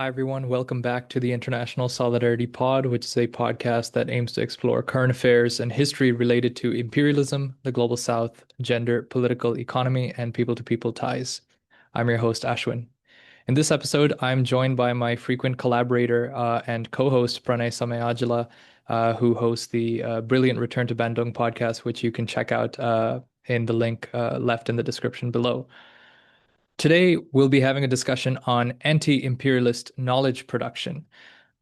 Hi, everyone. Welcome back to the International Solidarity Pod, which is a podcast that aims to explore current affairs and history related to imperialism, the global south, gender, political economy, and people to people ties. I'm your host, Ashwin. In this episode, I'm joined by my frequent collaborator and co host, Pranay Somayajula, who hosts the brilliant Return to Bandung podcast, which you can check out in the link left in the description below. Today, we'll be having a discussion on anti-imperialist knowledge production.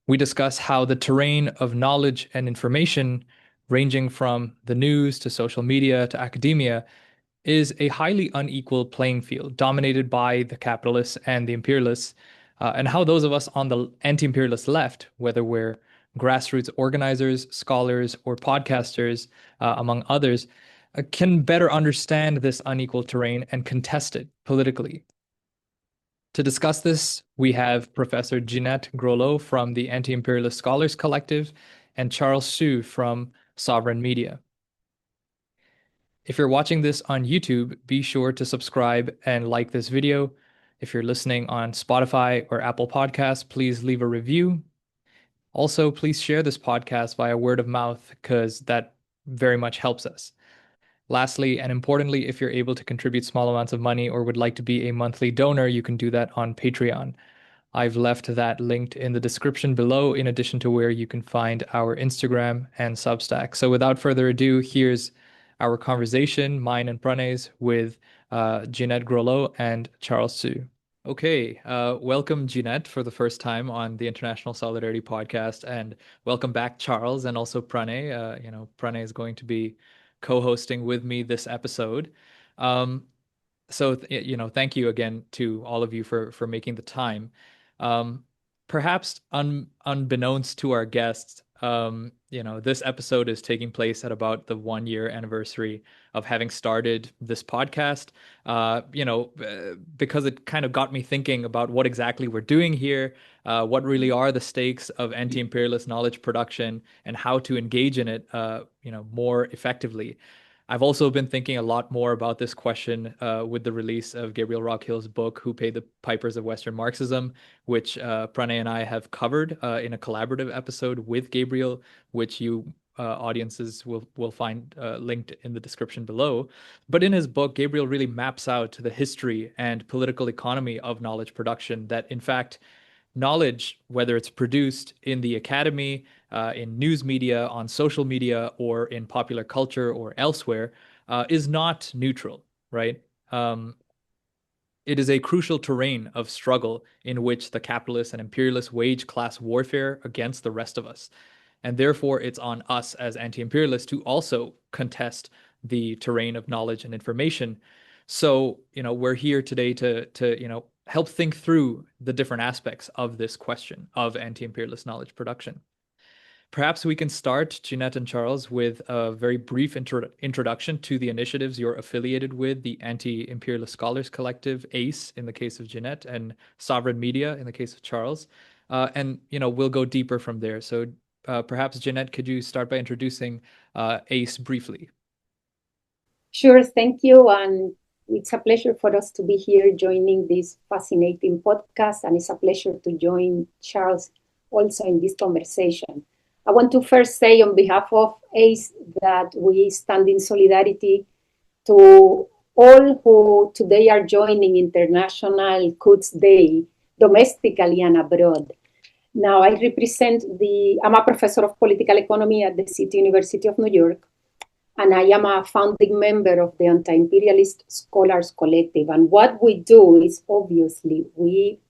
We discuss how the terrain of knowledge and information, ranging from the news to social media to academia, is a highly unequal playing field dominated by the capitalists and the imperialists, and how those of us on the anti-imperialist left, whether we're grassroots organizers, scholars, or podcasters, among others, can better understand this unequal terrain and contest it politically. To discuss this, we have Professor Jeannette Graulau from the Anti-Imperialist Scholars Collective and Charles Hsu from Sovereign Media. If you're watching this on YouTube, be sure to subscribe and like this video. If you're listening on Spotify or Apple Podcasts, please leave a review. Also, please share this podcast via word of mouth because that very much helps us. Lastly, and importantly, if you're able to contribute small amounts of money or would like to be a monthly donor, you can do that on Patreon. I've left that linked in the description below, in addition to where you can find our Instagram and Substack. So without further ado, here's our conversation, mine and Pranay's, with Jeannette Graulau and Charles Hsu. Okay, welcome Jeannette for the first time on the International Solidarity Podcast, and welcome back Charles and also Pranay. Pranay is going to be co-hosting with me this episode. Um, thank you again to all of you for making the time. Um, Perhaps unbeknownst to our guests, this episode is taking place at about the 1 year anniversary of having started this podcast. Because it kind of got me thinking about what exactly we're doing here, what really are the stakes of anti-imperialist knowledge production, and how to engage in it, more effectively. I've also been thinking a lot more about this question with the release of Gabriel Rockhill's book, Who Paid the Pipers of Western Marxism, which Pranay and I have covered in a collaborative episode with Gabriel, which you audiences will find linked in the description below. But in his book, Gabriel really maps out the history and political economy of knowledge production that, in fact, knowledge, whether it's produced in the academy, in news media, on social media, or in popular culture or elsewhere, is not neutral, right? Um, it is a crucial terrain of struggle in which the capitalists and imperialists wage class warfare against the rest of us. And therefore, it's on us as anti-imperialists to also contest the terrain of knowledge and information. So, we're here today to help think through the different aspects of this question of anti-imperialist knowledge production. Perhaps we can start, Jeannette and Charles, with a very brief introduction to the initiatives you're affiliated with, the Anti-Imperialist Scholars Collective, ACE, in the case of Jeannette, and Sovereign Media, in the case of Charles. We'll go deeper from there. So perhaps, Jeannette, could you start by introducing ACE briefly? Sure, thank you. And it's a pleasure for us to be here joining this fascinating podcast. And it's a pleasure to join Charles also in this conversation. I want to first say on behalf of ACE that we stand in solidarity to all who today are joining International Quds Day domestically and abroad. Now, I'm a professor of political economy at the City University of New York, and I am a founding member of the Anti-Imperialist Scholars Collective. And what we do is obviously we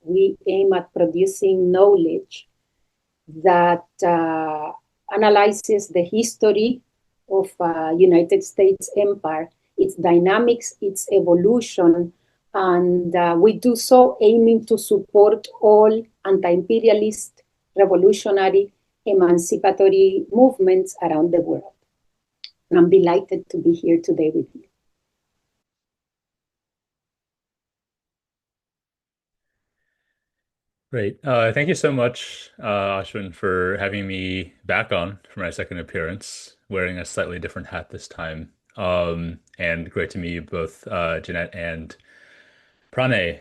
aim at producing knowledge that analyzes the history of United States empire, its dynamics, its evolution, and we do so aiming to support all anti-imperialist, revolutionary, emancipatory movements around the world. And I'm delighted to be here today with you. Great. Thank you so much, Ashwin, for having me back on for my second appearance, wearing a slightly different hat this time. And great to meet you both, Jeanette and Pranay.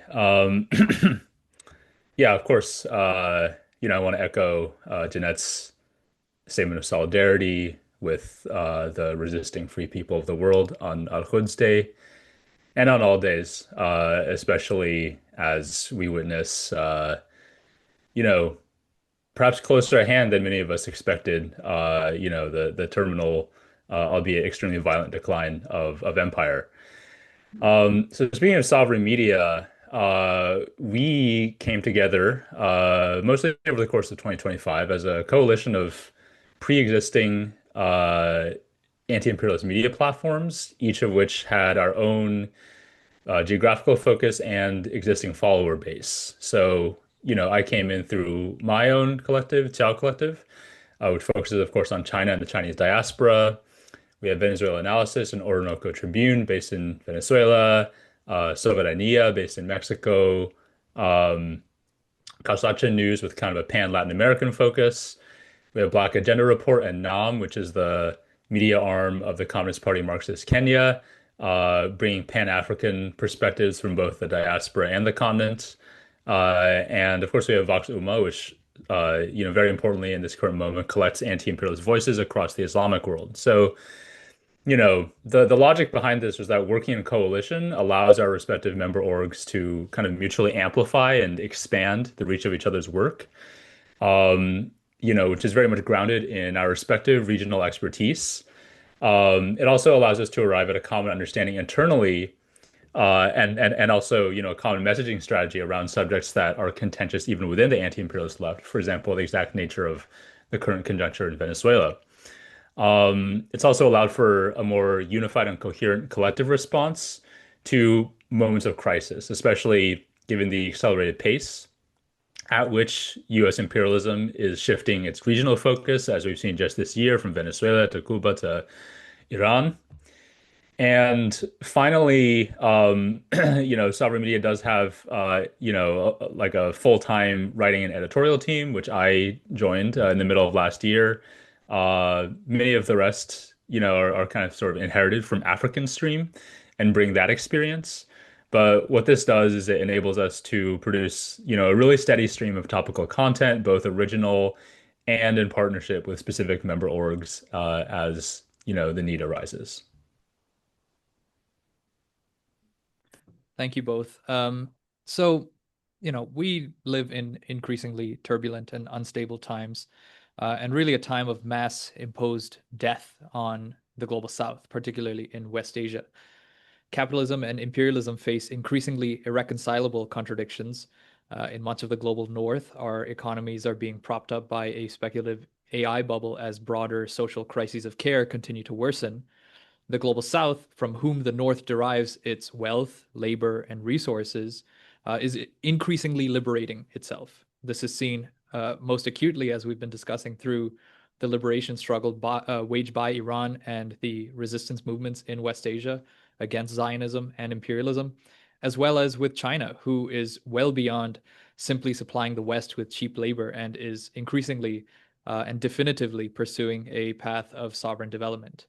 Yeah, of course. I want to echo Jeanette's statement of solidarity with the resisting free people of the world on Al-Quds Day and on all days, especially as we witness, you know, perhaps closer at hand than many of us expected, the terminal, albeit extremely violent decline of empire. So speaking of sovereign media, we came together mostly over the course of 2025 as a coalition of pre-existing anti-imperialist media platforms, each of which had our own geographical focus and existing follower base. So, I came in through my own collective, Tiao Collective, which focuses, of course, on China and the Chinese diaspora. We have Venezuela Analysis and Orinoco Tribune based in Venezuela, Soberania based in Mexico, um, Causacha News with kind of a pan-Latin American focus. We have Black Agenda Report and NAM, which is the media arm of the Communist Party Marxist Kenya, bringing Pan-African perspectives from both the diaspora and the continent. And of course, we have Vox Umma, which, very importantly in this current moment, collects anti-imperialist voices across the Islamic world. So, the logic behind this was that working in coalition allows our respective member orgs to kind of mutually amplify and expand the reach of each other's work, which is very much grounded in our respective regional expertise. It also allows us to arrive at a common understanding internally, and also, a common messaging strategy around subjects that are contentious even within the anti-imperialist left. For example, the exact nature of the current conjuncture in Venezuela. It's also allowed for a more unified and coherent collective response to moments of crisis, especially given the accelerated pace at which US imperialism is shifting its regional focus, as we've seen just this year from Venezuela to Cuba to Iran. And finally, Sovereign Media does have, like a full-time writing and editorial team, which I joined in the middle of last year. Many of the rest, are kind of sort of inherited from African Stream and bring that experience. But what this does is it enables us to produce, a really steady stream of topical content, both original and in partnership with specific member orgs, as, the need arises. Thank you both. So, we live in increasingly turbulent and unstable times, and really a time of mass imposed death on the global south, particularly in West Asia. Capitalism and imperialism face increasingly irreconcilable contradictions. In much of the global north, our economies are being propped up by a speculative AI bubble as broader social crises of care continue to worsen. The global south, from whom the north derives its wealth, labor, and resources, is increasingly liberating itself. This is seen most acutely, as we've been discussing, through the liberation struggle waged by Iran and the resistance movements in West Asia against Zionism and imperialism, as well as with China, who is well beyond simply supplying the West with cheap labor and is increasingly and definitively pursuing a path of sovereign development.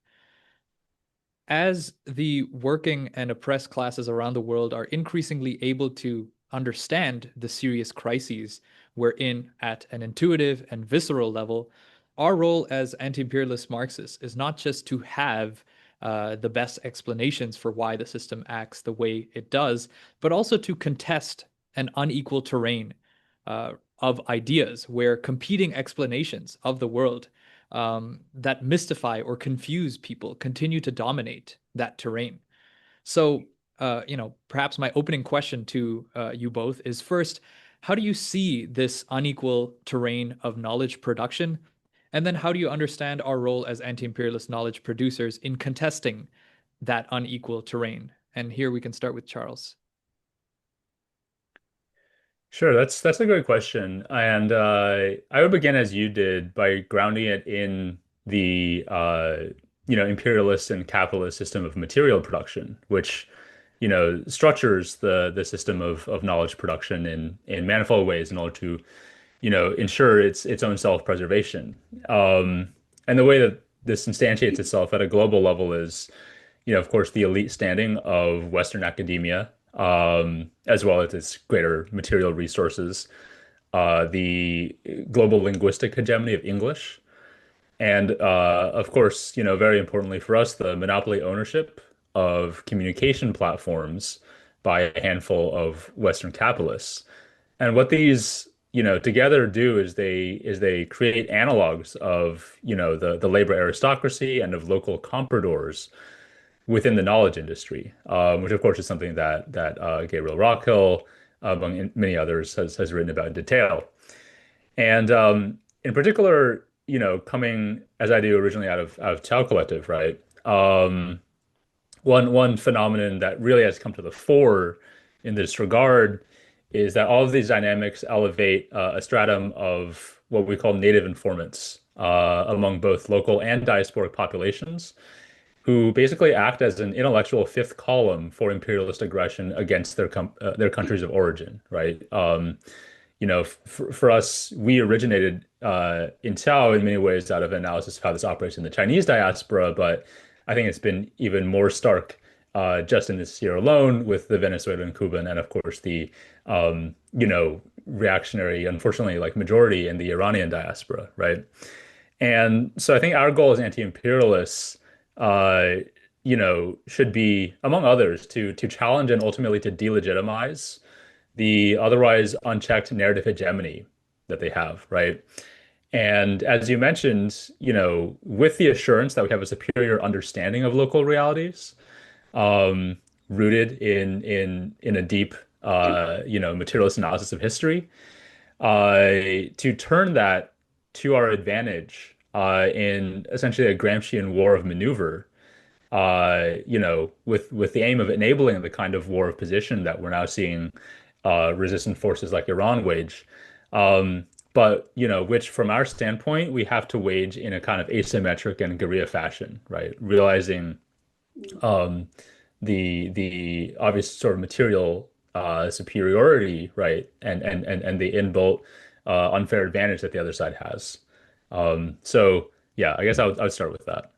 As the working and oppressed classes around the world are increasingly able to understand the serious crises we're in at an intuitive and visceral level, our role as anti-imperialist Marxists is not just to have the best explanations for why the system acts the way it does, but also to contest an unequal terrain of ideas where competing explanations of the world that mystify or confuse people continue to dominate that terrain. So, perhaps my opening question to you both is first, how do you see this unequal terrain of knowledge production? And then how do you understand our role as anti-imperialist knowledge producers in contesting that unequal terrain? And here we can start with Charles. Sure, that's a great question, and I would begin as you did by grounding it in the imperialist and capitalist system of material production, which structures the system of knowledge production in manifold ways in order to ensure its own self-preservation. And the way that this instantiates itself at a global level is, of course, the elite standing of Western academia, as well as its greater material resources, the global linguistic hegemony of English, and of course, very importantly for us, the monopoly ownership of communication platforms by a handful of Western capitalists. And what these, together do is they create analogs of, the labor aristocracy and of local compradors within the knowledge industry, which of course is something that Gabriel Rockhill, among many others, has written about in detail. And in particular, coming as I do originally out of Tau Collective, right? One phenomenon that really has come to the fore in this regard is that all of these dynamics elevate a stratum of what we call native informants among both local and diasporic populations, who basically act as an intellectual fifth column for imperialist aggression against their countries of origin, right? For us, we originated in Tao in many ways out of analysis of how this operates in the Chinese diaspora, but I think it's been even more stark just in this year alone with the Venezuelan, Cuban, and of course the reactionary, unfortunately, like majority in the Iranian diaspora, right? And so I think our goal as anti-imperialists, should be, among others, to challenge and ultimately to delegitimize the otherwise unchecked narrative hegemony that they have, right? And as you mentioned, with the assurance that we have a superior understanding of local realities, rooted in a deep, materialist analysis of history, to turn that to our advantage in essentially a Gramscian war of maneuver, with the aim of enabling the kind of war of position that we're now seeing resistant forces like Iran wage. But which from our standpoint, we have to wage in a kind of asymmetric and guerrilla fashion, right? Realizing the obvious sort of material superiority, right? And the inbuilt unfair advantage that the other side has. So yeah, I guess I would start with that.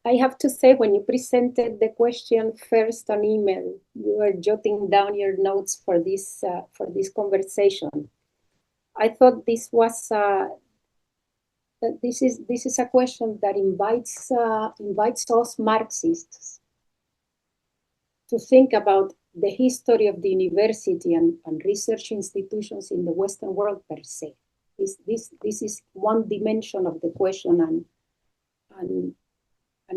I have to say, when you presented the question first on email, you were jotting down your notes for this conversation. I thought this was this is a question that invites us Marxists to think about the history of the university and research institutions in the Western world per se. This is one dimension of the question, and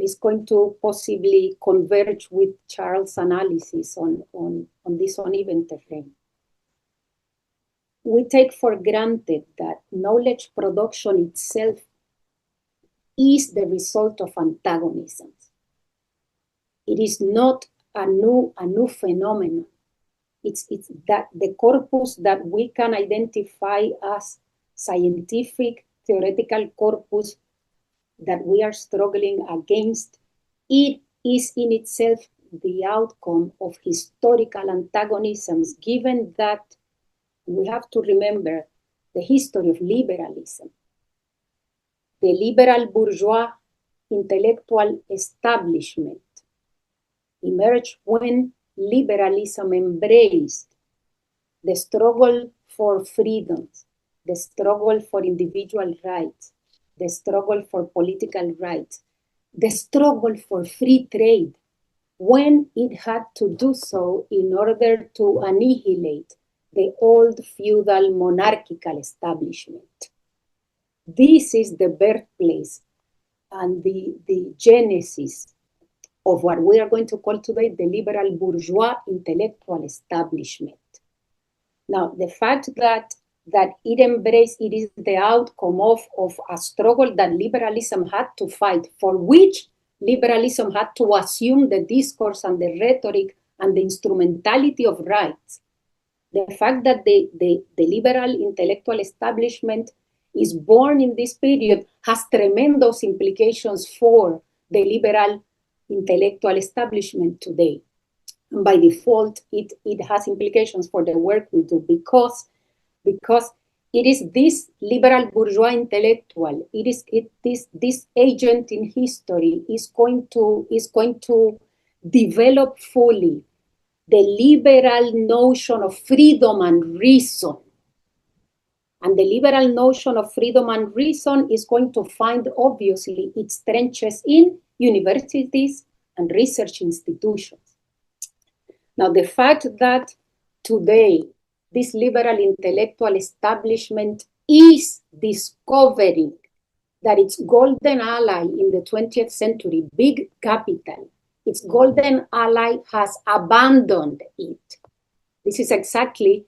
it's going to possibly converge with Charles' analysis on this uneven terrain. We take for granted that knowledge production itself is the result of antagonisms. It is not a new phenomenon. It's that the corpus that we can identify as scientific, theoretical corpus that we are struggling against, it is in itself the outcome of historical antagonisms, given that we have to remember the history of liberalism. The liberal bourgeois intellectual establishment emerged when liberalism embraced the struggle for freedoms, the struggle for individual rights, the struggle for political rights, the struggle for free trade, when it had to do so in order to annihilate the old feudal monarchical establishment. This is the birthplace and the genesis of what we are going to call today the liberal bourgeois intellectual establishment. Now, the fact that it is the outcome of a struggle that liberalism had to fight, for which liberalism had to assume the discourse and the rhetoric and the instrumentality of rights. The fact that the liberal intellectual establishment is born in this period has tremendous implications for the liberal intellectual establishment today. And by default, it has implications for the work we do, because it is this liberal bourgeois intellectual, this agent in history is going to develop fully the liberal notion of freedom and reason. And the liberal notion of freedom and reason is going to find, obviously, its trenches in universities and research institutions. Now, the fact that today this liberal intellectual establishment is discovering that its golden ally in the 20th century, big capital, its golden ally has abandoned it. This is exactly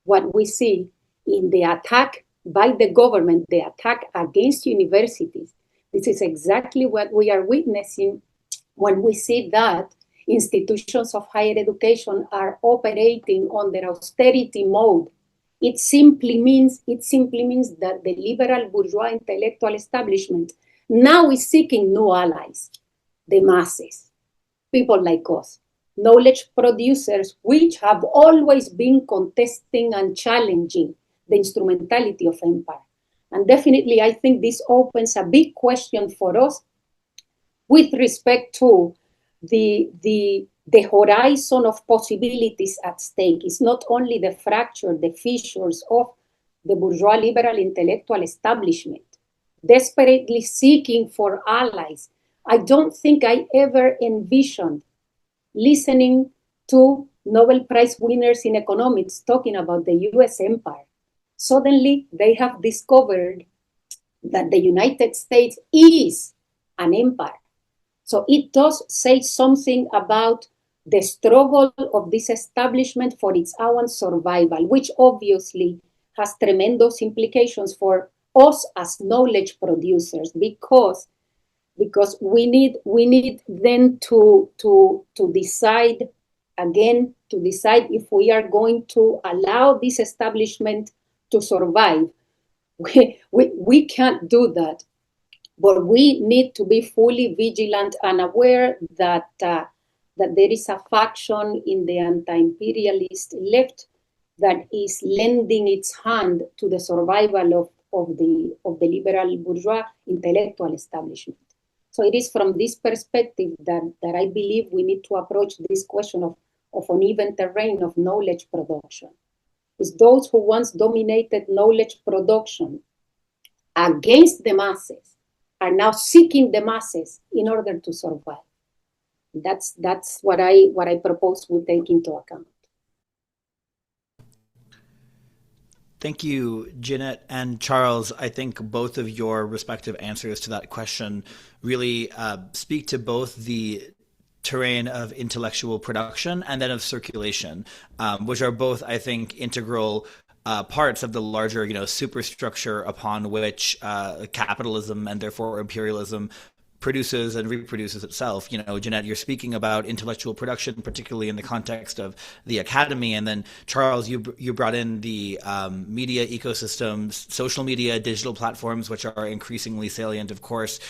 what we see in the attack by the government, the attack against universities. This is exactly what we are witnessing when we see that institutions of higher education are operating on their austerity mode. It simply means that the liberal bourgeois intellectual establishment now is seeking new allies, the masses, people like us, knowledge producers, which have always been contesting and challenging the instrumentality of empire. And definitely, I think this opens a big question for us with respect to the horizon of possibilities at stake. It's not only the fracture, the fissures of the bourgeois liberal intellectual establishment, desperately seeking for allies. I don't think I ever envisioned listening to Nobel Prize winners in economics talking about the US empire. Suddenly, they have discovered that the United States is an empire. So it does say something about the struggle of this establishment for its own survival, which obviously has tremendous implications for us as knowledge producers, because we need then to decide if we are going to allow this establishment to survive. We can't do that. But we need to be fully vigilant and aware that there is a faction in the anti-imperialist left that is lending its hand to the survival of the liberal bourgeois intellectual establishment. So it is from this perspective that I believe we need to approach this question of uneven terrain of knowledge production. It's those who once dominated knowledge production against the masses are now seeking the masses in order to survive. That's what I propose we take into account. Thank you, Jeannette and Charles. I think both of your respective answers to that question really speak to both the terrain of intellectual production and then of circulation, which are both, I think, integral parts of the larger, superstructure upon which capitalism and therefore imperialism produces and reproduces itself. Jeannette, you're speaking about intellectual production, particularly in the context of the academy. And then Charles, you brought in the media ecosystems, social media, digital platforms, which are increasingly salient, of course,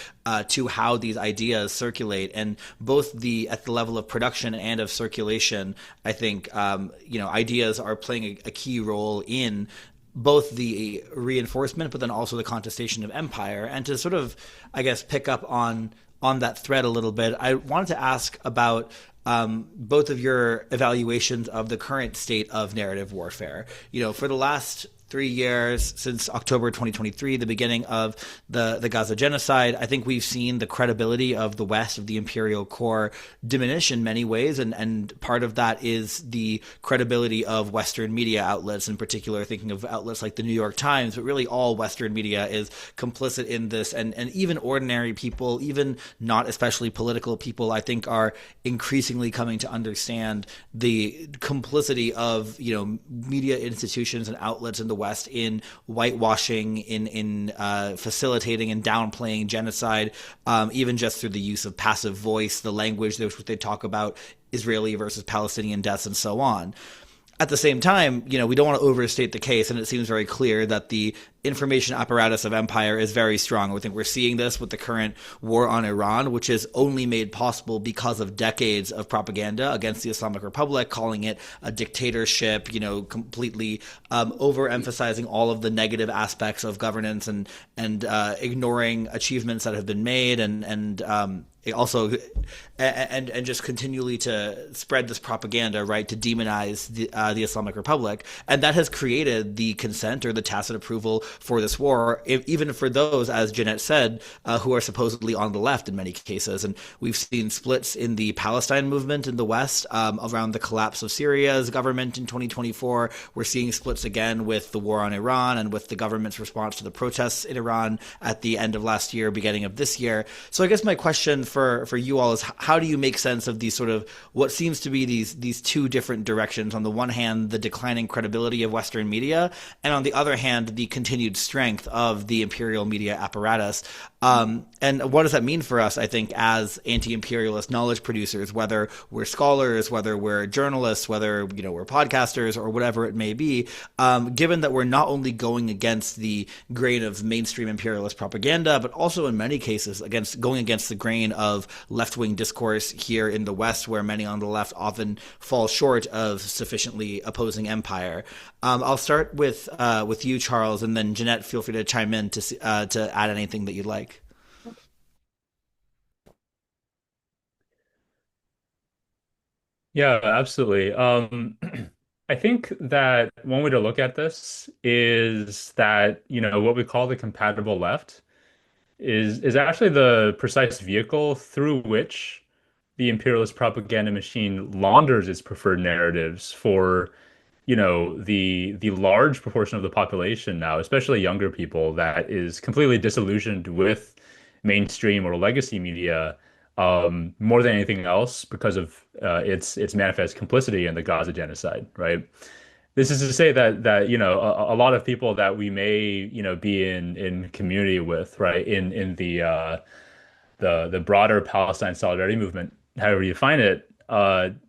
to how these ideas circulate. And both at the level of production and of circulation, I think, ideas are playing a key role in both the reinforcement, but then also the contestation of empire. And to sort of, I guess, pick up on that thread a little bit, I wanted to ask about both of your evaluations of the current state of narrative warfare. For the last 3 years, since October 2023, the beginning of the Gaza genocide, I think we've seen the credibility of the West, of the imperial core, diminish in many ways. And part of that is the credibility of Western media outlets, in particular, thinking of outlets like the New York Times, but really all Western media is complicit in this. And even ordinary people, even not especially political people, I think are increasingly coming to understand the complicity of, media institutions and outlets in the West in whitewashing, in facilitating and downplaying genocide, even just through the use of passive voice, the language which they talk about Israeli versus Palestinian deaths and so on. At the same time, we don't want to overstate the case, and it seems very clear that the information apparatus of empire is very strong. I think we're seeing this with the current war on Iran, which is only made possible because of decades of propaganda against the Islamic Republic, calling it a dictatorship, completely overemphasizing all of the negative aspects of governance and ignoring achievements that have been made and also and just continually to spread this propaganda, right, to demonize the Islamic Republic, and that has created the consent or the tacit approval for this war, even for those, as Jeannette said, who are supposedly on the left in many cases. And we've seen splits in the Palestine movement in the West around the collapse of Syria's government in 2024. We're seeing splits again with the war on Iran and with the government's response to the protests in Iran at the end of last year, beginning of this year. So I guess my question for you all is, how do you make sense of these sort of what seems to be these two different directions? On the one hand, the declining credibility of Western media, and on the other hand, the continued strength of the imperial media apparatus. And what does that mean for us, I think, as anti-imperialist knowledge producers, whether we're scholars, whether we're journalists, whether we're podcasters or whatever it may be, given that we're not only going against the grain of mainstream imperialist propaganda, but also in many cases going against the grain of left-wing discourse here in the West, where many on the left often fall short of sufficiently opposing empire. I'll start with you, Charles, and then Jeannette, feel free to chime in to add anything that you'd like. Yeah, absolutely. I think that one way to look at this is that, what we call the compatible left is actually the precise vehicle through which the imperialist propaganda machine launders its preferred narratives for, the large proportion of the population now, especially younger people, that is completely disillusioned with mainstream or legacy media, more than anything else because of its manifest complicity in the Gaza genocide, right? This is to say that a lot of people that we may be in community with, right, in the broader Palestine solidarity movement, however you find it,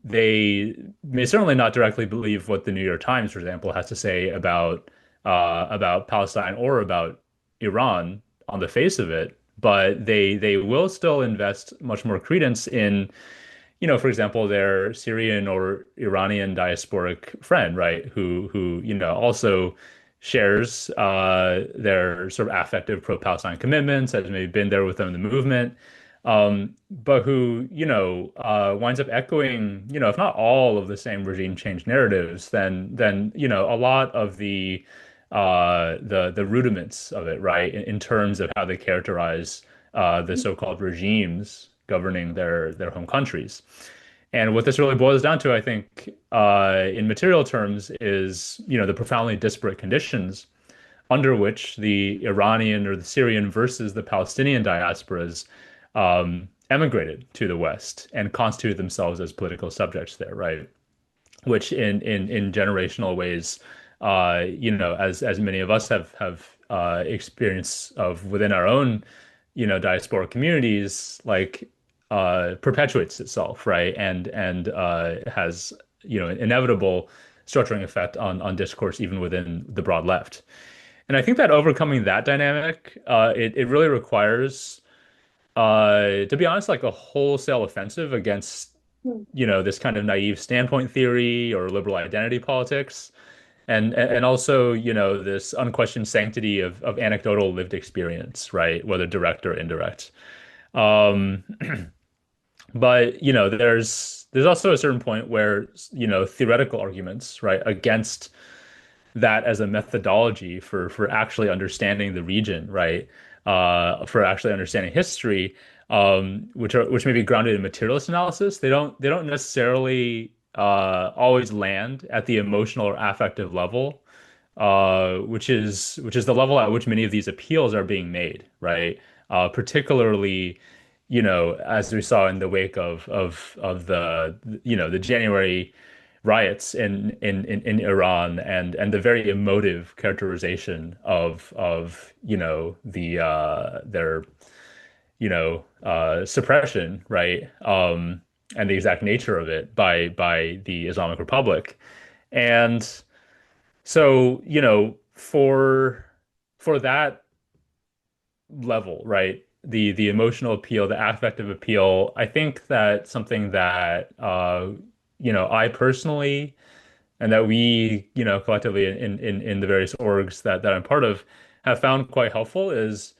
they may certainly not directly believe what the New York Times, for example, has to say about Palestine or about Iran on the face of it, but they will still invest much more credence in, for example, their Syrian or Iranian diasporic friend, right, who also shares their sort of affective pro-Palestine commitments, has maybe been there with them in the movement, but who, winds up echoing, if not all of the same regime change narratives, then a lot of the rudiments of it, right, in terms of how they characterize the so-called regimes governing their home countries. And what this really boils down to, I think, in material terms, is the profoundly disparate conditions under which the Iranian or the Syrian versus the Palestinian diasporas emigrated to the West and constituted themselves as political subjects there, right? Which in generational ways, as many of us have experience of within our own, diaspora communities, like perpetuates itself, right? And has, an inevitable structuring effect on discourse even within the broad left. And I think that overcoming that dynamic, it really requires, to be honest, like a wholesale offensive against, this kind of naive standpoint theory or liberal identity politics. And also, this unquestioned sanctity of anecdotal lived experience, right? Whether direct or indirect. But, there's also a certain point where, theoretical arguments, right, against that as a methodology for actually understanding the region, right? For actually understanding history, which may be grounded in materialist analysis, they don't necessarily always land at the emotional or affective level, which is the level at which many of these appeals are being made, right? Particularly, as we saw in the wake of the the January riots in Iran, and the very emotive characterization of their suppression, right? And the exact nature of it by the Islamic Republic. And so, for that level, right? The emotional appeal, the affective appeal, I think that something that I personally and that we, collectively in the various orgs that I'm part of have found quite helpful is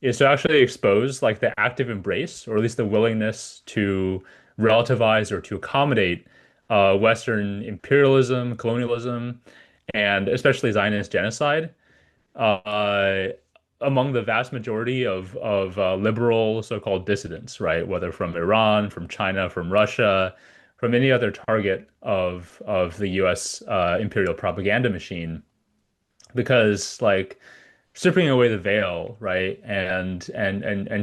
to actually expose like the active embrace, or at least the willingness to relativize or to accommodate Western imperialism, colonialism, and especially Zionist genocide uh, among the vast majority of liberal so-called dissidents, right? Whether from Iran, from China, from Russia, from any other target of the U.S. Imperial propaganda machine, because like stripping away the veil, right, and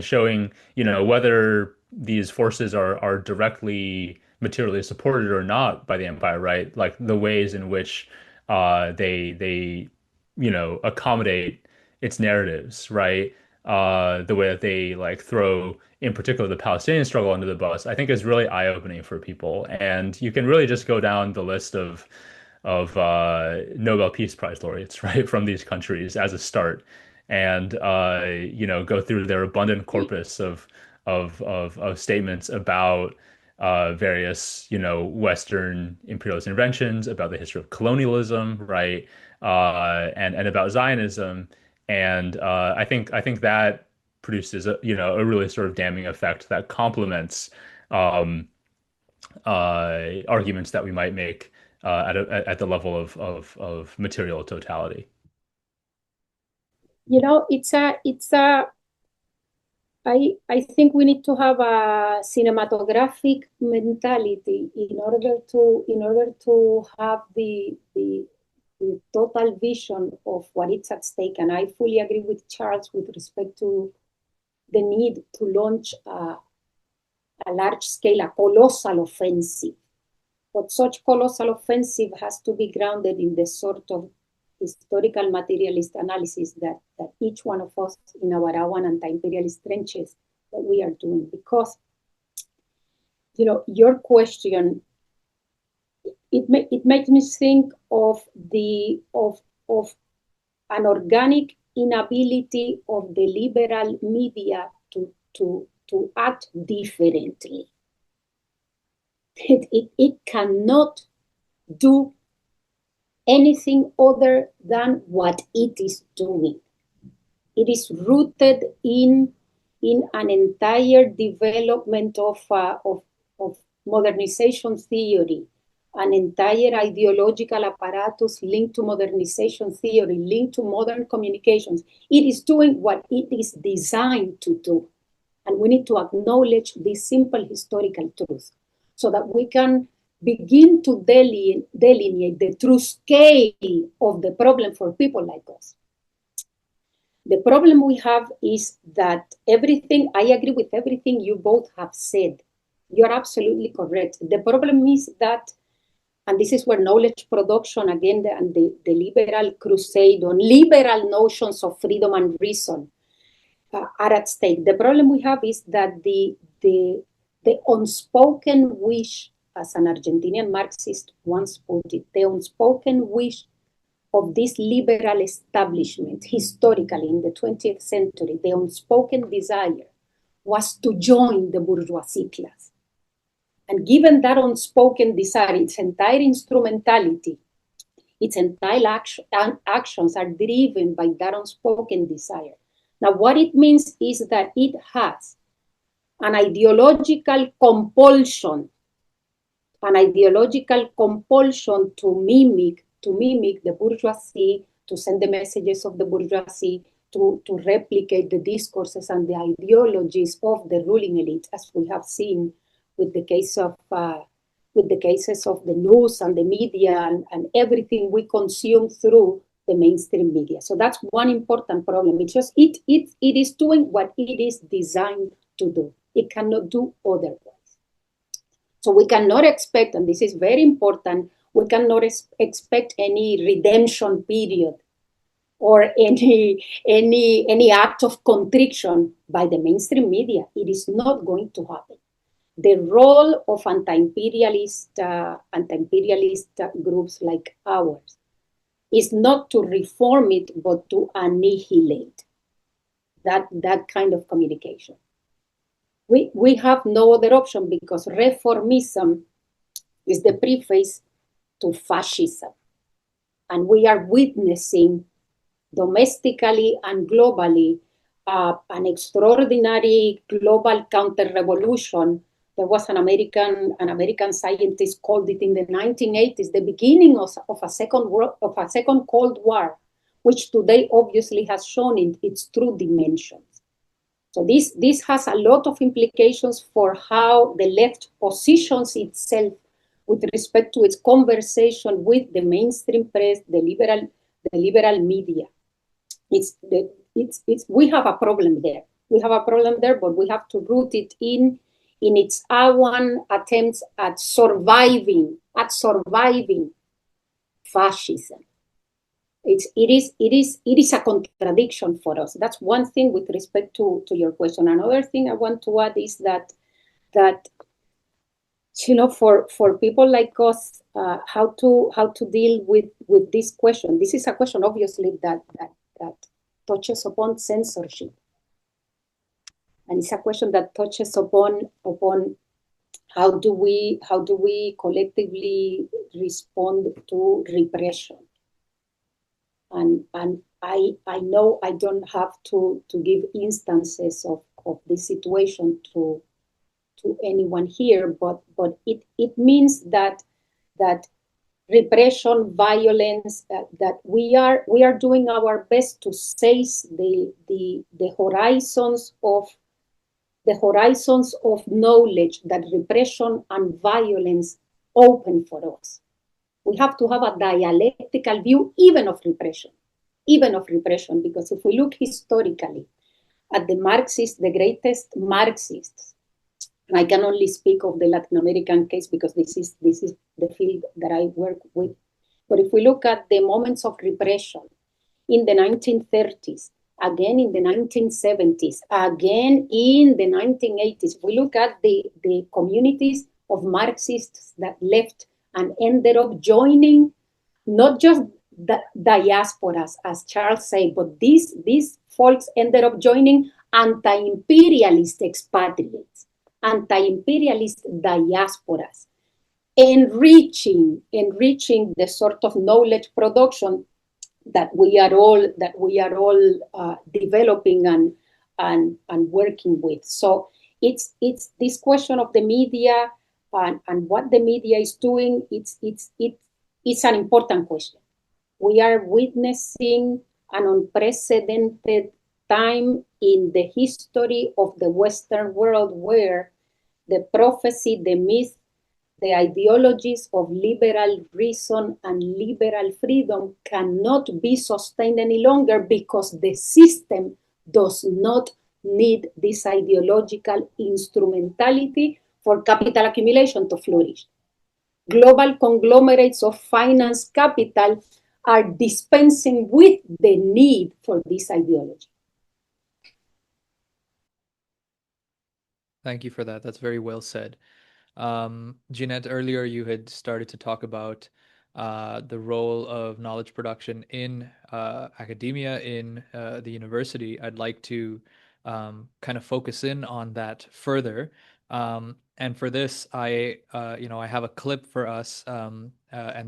showing, whether these forces are directly materially supported or not by the empire, right? Like the ways in which they accommodate its narratives, right? The way that they like throw, in particular, the Palestinian struggle under the bus, I think is really eye-opening for people. And you can really just go down the list of Nobel Peace Prize laureates, right, from these countries as a start, and go through their abundant corpus of statements about various, Western imperialist interventions, about the history of colonialism, right, and about Zionism, and I think that produces a really sort of damning effect that complements um, arguments that we might make at the level of material totality. I think we need to have a cinematographic mentality in order to have the total vision of what is at stake. And I fully agree with Charles with respect to the need to launch a large scale, a colossal offensive. But such colossal offensive has to be grounded in the sort of historical materialist analysis that each one of us in our own anti-imperialist trenches that we are doing. Because, your question, it makes me think of an organic inability of the liberal media to act differently. It cannot do anything other than what it is doing. It is rooted in an entire development of modernization theory, an entire ideological apparatus linked to modernization theory, linked to modern communications. It is doing what it is designed to do. And we need to acknowledge this simple historical truth so that we can begin to delineate the true scale of the problem for people like us. The problem we have is that I agree with everything you both have said. You're absolutely correct. The problem is that, and this is where knowledge production, again, and the liberal crusade on liberal notions of freedom and reason are at stake. The problem we have is that the unspoken wish, as an Argentinian Marxist once put it, the unspoken wish of this liberal establishment historically in the 20th century, the unspoken desire was to join the bourgeoisie class. And given that unspoken desire, its entire instrumentality, its entire actions are driven by that unspoken desire. Now, what it means is that it has an ideological compulsion to mimic the bourgeoisie, to send the messages of the bourgeoisie, to replicate the discourses and the ideologies of the ruling elite, as we have seen with the cases of the news and the media and everything we consume through the mainstream media. So that's one important problem. It's just it is doing what it is designed to do. It cannot do otherwise. So we cannot expect, and this is very important, we cannot expect any redemption period or any act of contrition by the mainstream media. It is not going to happen. The role of anti-imperialist groups like ours is not to reform it, but to annihilate that kind of communication. We have no other option, because reformism is the preface to fascism. And we are witnessing domestically and globally an extraordinary global counter-revolution. There was an American scientist called it in the 1980s, the beginning of a second Cold War, which today obviously has shown in its true dimensions. So this has a lot of implications for how the left positions itself with respect to its conversation with the mainstream press, the liberal media. We have a problem there. We have a problem there, but we have to root it in its own attempts at surviving fascism. It is a contradiction for us. That's one thing with respect to your question. Another thing I want to add is that for people like us, how to deal with this question. This is a question, obviously, that touches upon censorship, and it's a question that touches upon how do we collectively respond to repression. And I know I don't have to give instances of this situation to anyone here, but it means that repression, violence, that we are doing our best to seize the horizons of knowledge that repression and violence open for us. We have to have a dialectical view even of repression, because if we look historically at the greatest Marxists, and I can only speak of the Latin American case because this is the field that I work with. But if we look at the moments of repression in the 1930s, again in the 1970s, again in the 1980s, if we look at the communities of Marxists that left and ended up joining not just the diasporas, as Charles said, but these folks ended up joining anti-imperialist expatriates, anti-imperialist diasporas, enriching the sort of knowledge production that we are all developing and working with. So it's this question of the media and what the media is doing. It's an important question. We are witnessing an unprecedented time in the history of the Western world where the prophecy, the myth, the ideologies of liberal reason and liberal freedom cannot be sustained any longer because the system does not need this ideological instrumentality for capital accumulation to flourish. Global conglomerates of finance capital are dispensing with the need for this ideology. Thank you for that. That's very well said. Jeannette, earlier you had started to talk about the role of knowledge production in academia, in the university. I'd like to kind of focus in on that further. And for this, I have a clip for us and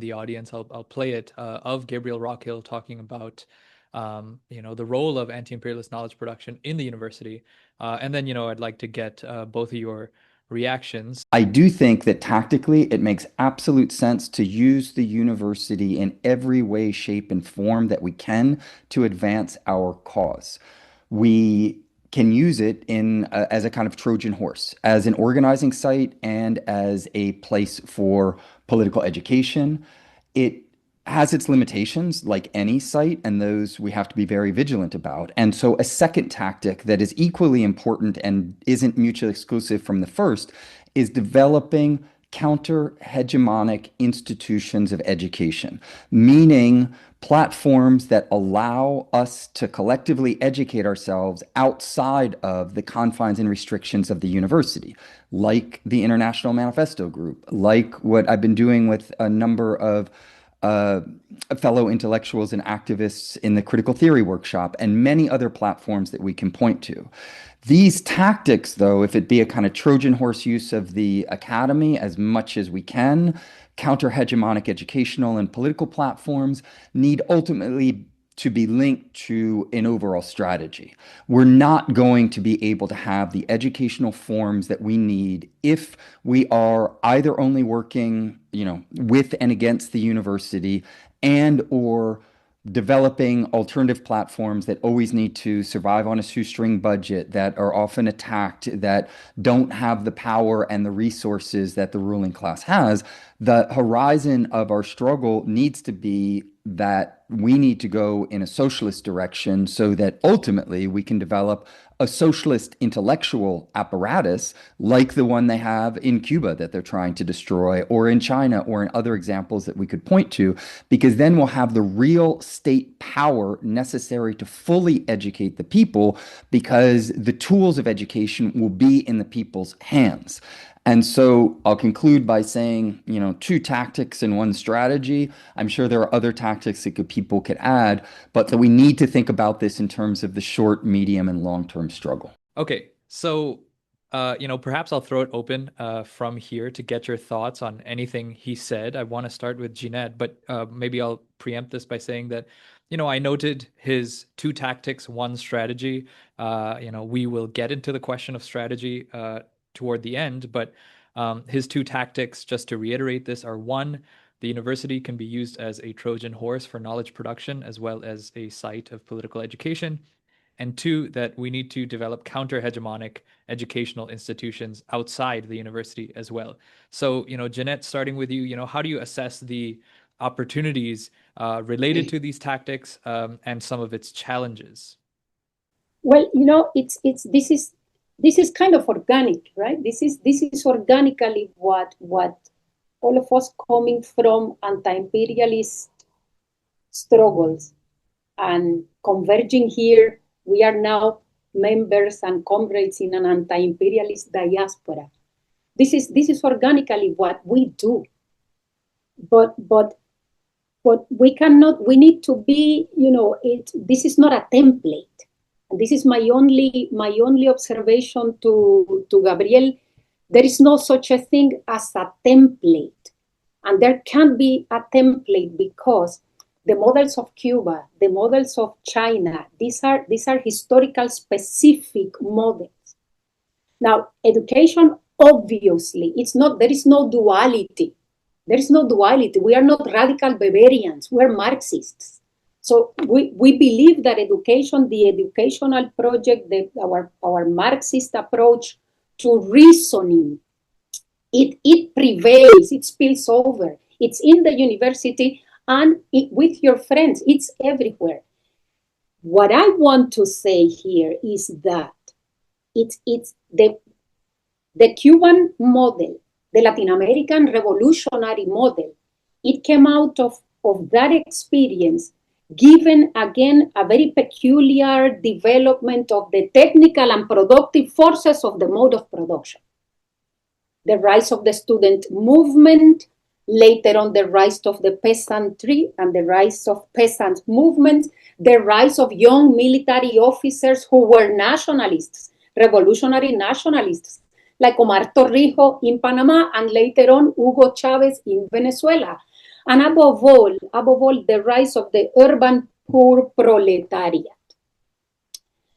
the audience. I'll play it of Gabriel Rockhill talking about the role of anti-imperialist knowledge production in the university. And then, I'd like to get both of your reactions. I do think that tactically it makes absolute sense to use the university in every way, shape, and form that we can to advance our cause. We can use it as a kind of Trojan horse, as an organizing site and as a place for political education. It has its limitations like any site, and those we have to be very vigilant about. And so a second tactic that is equally important and isn't mutually exclusive from the first is developing counter-hegemonic institutions of education, meaning platforms that allow us to collectively educate ourselves outside of the confines and restrictions of the university, like the International Manifesto Group, like what I've been doing with a number of fellow intellectuals and activists in the Critical Theory Workshop and many other platforms that we can point to. These tactics, though, if it be a kind of Trojan horse use of the academy as much as we can, counter-hegemonic educational and political platforms, need ultimately to be linked to an overall strategy. We're not going to be able to have the educational forms that we need if we are either only working, with and against the university, and or developing alternative platforms that always need to survive on a shoestring budget, that are often attacked, that don't have the power and the resources that the ruling class has. The horizon of our struggle needs to be that we need to go in a socialist direction so that ultimately we can develop a socialist intellectual apparatus like the one they have in Cuba that they're trying to destroy, or in China, or in other examples that we could point to, because then we'll have the real state power necessary to fully educate the people, because the tools of education will be in the people's hands. And so I'll conclude by saying, two tactics and one strategy. I'm sure there are other tactics that people could add, but that we need to think about this in terms of the short, medium, and long-term struggle. Okay, so perhaps I'll throw it open from here to get your thoughts on anything he said. I want to start with Jeannette, but maybe I'll preempt this by saying that, I noted his two tactics, one strategy. We will get into the question of strategy toward the end, but his two tactics, just to reiterate this, are: one, the university can be used as a Trojan horse for knowledge production as well as a site of political education; and two, that we need to develop counter-hegemonic educational institutions outside the university as well. So, Jeannette, starting with you, how do you assess the opportunities related to these tactics and some of its challenges? Well, this is kind of organic, right? This is organically what all of us coming from anti-imperialist struggles and converging here, we are now members and comrades in an anti-imperialist diaspora. This is organically what we do. But we cannot, we need to be, this is not a template. And this is my only observation to Gabriel. There is no such a thing as a template. And there can't be a template because the models of Cuba, the models of China, these are historical specific models. Now, education, obviously, there is no duality. There is no duality. We are not radical Bavarians. We are Marxists. So we believe that education, the educational project, our Marxist approach to reasoning, it prevails, it spills over. It's in the university and with your friends, it's everywhere. What I want to say here is that it's the Cuban model, the Latin American revolutionary model. It came out of that experience, given again a very peculiar development of the technical and productive forces of the mode of production. The rise of the student movement, later on the rise of the peasantry and the rise of peasant movements, the rise of young military officers who were nationalists, revolutionary nationalists, like Omar Torrijos in Panama and later on Hugo Chavez in Venezuela. And above all, the rise of the urban poor proletariat.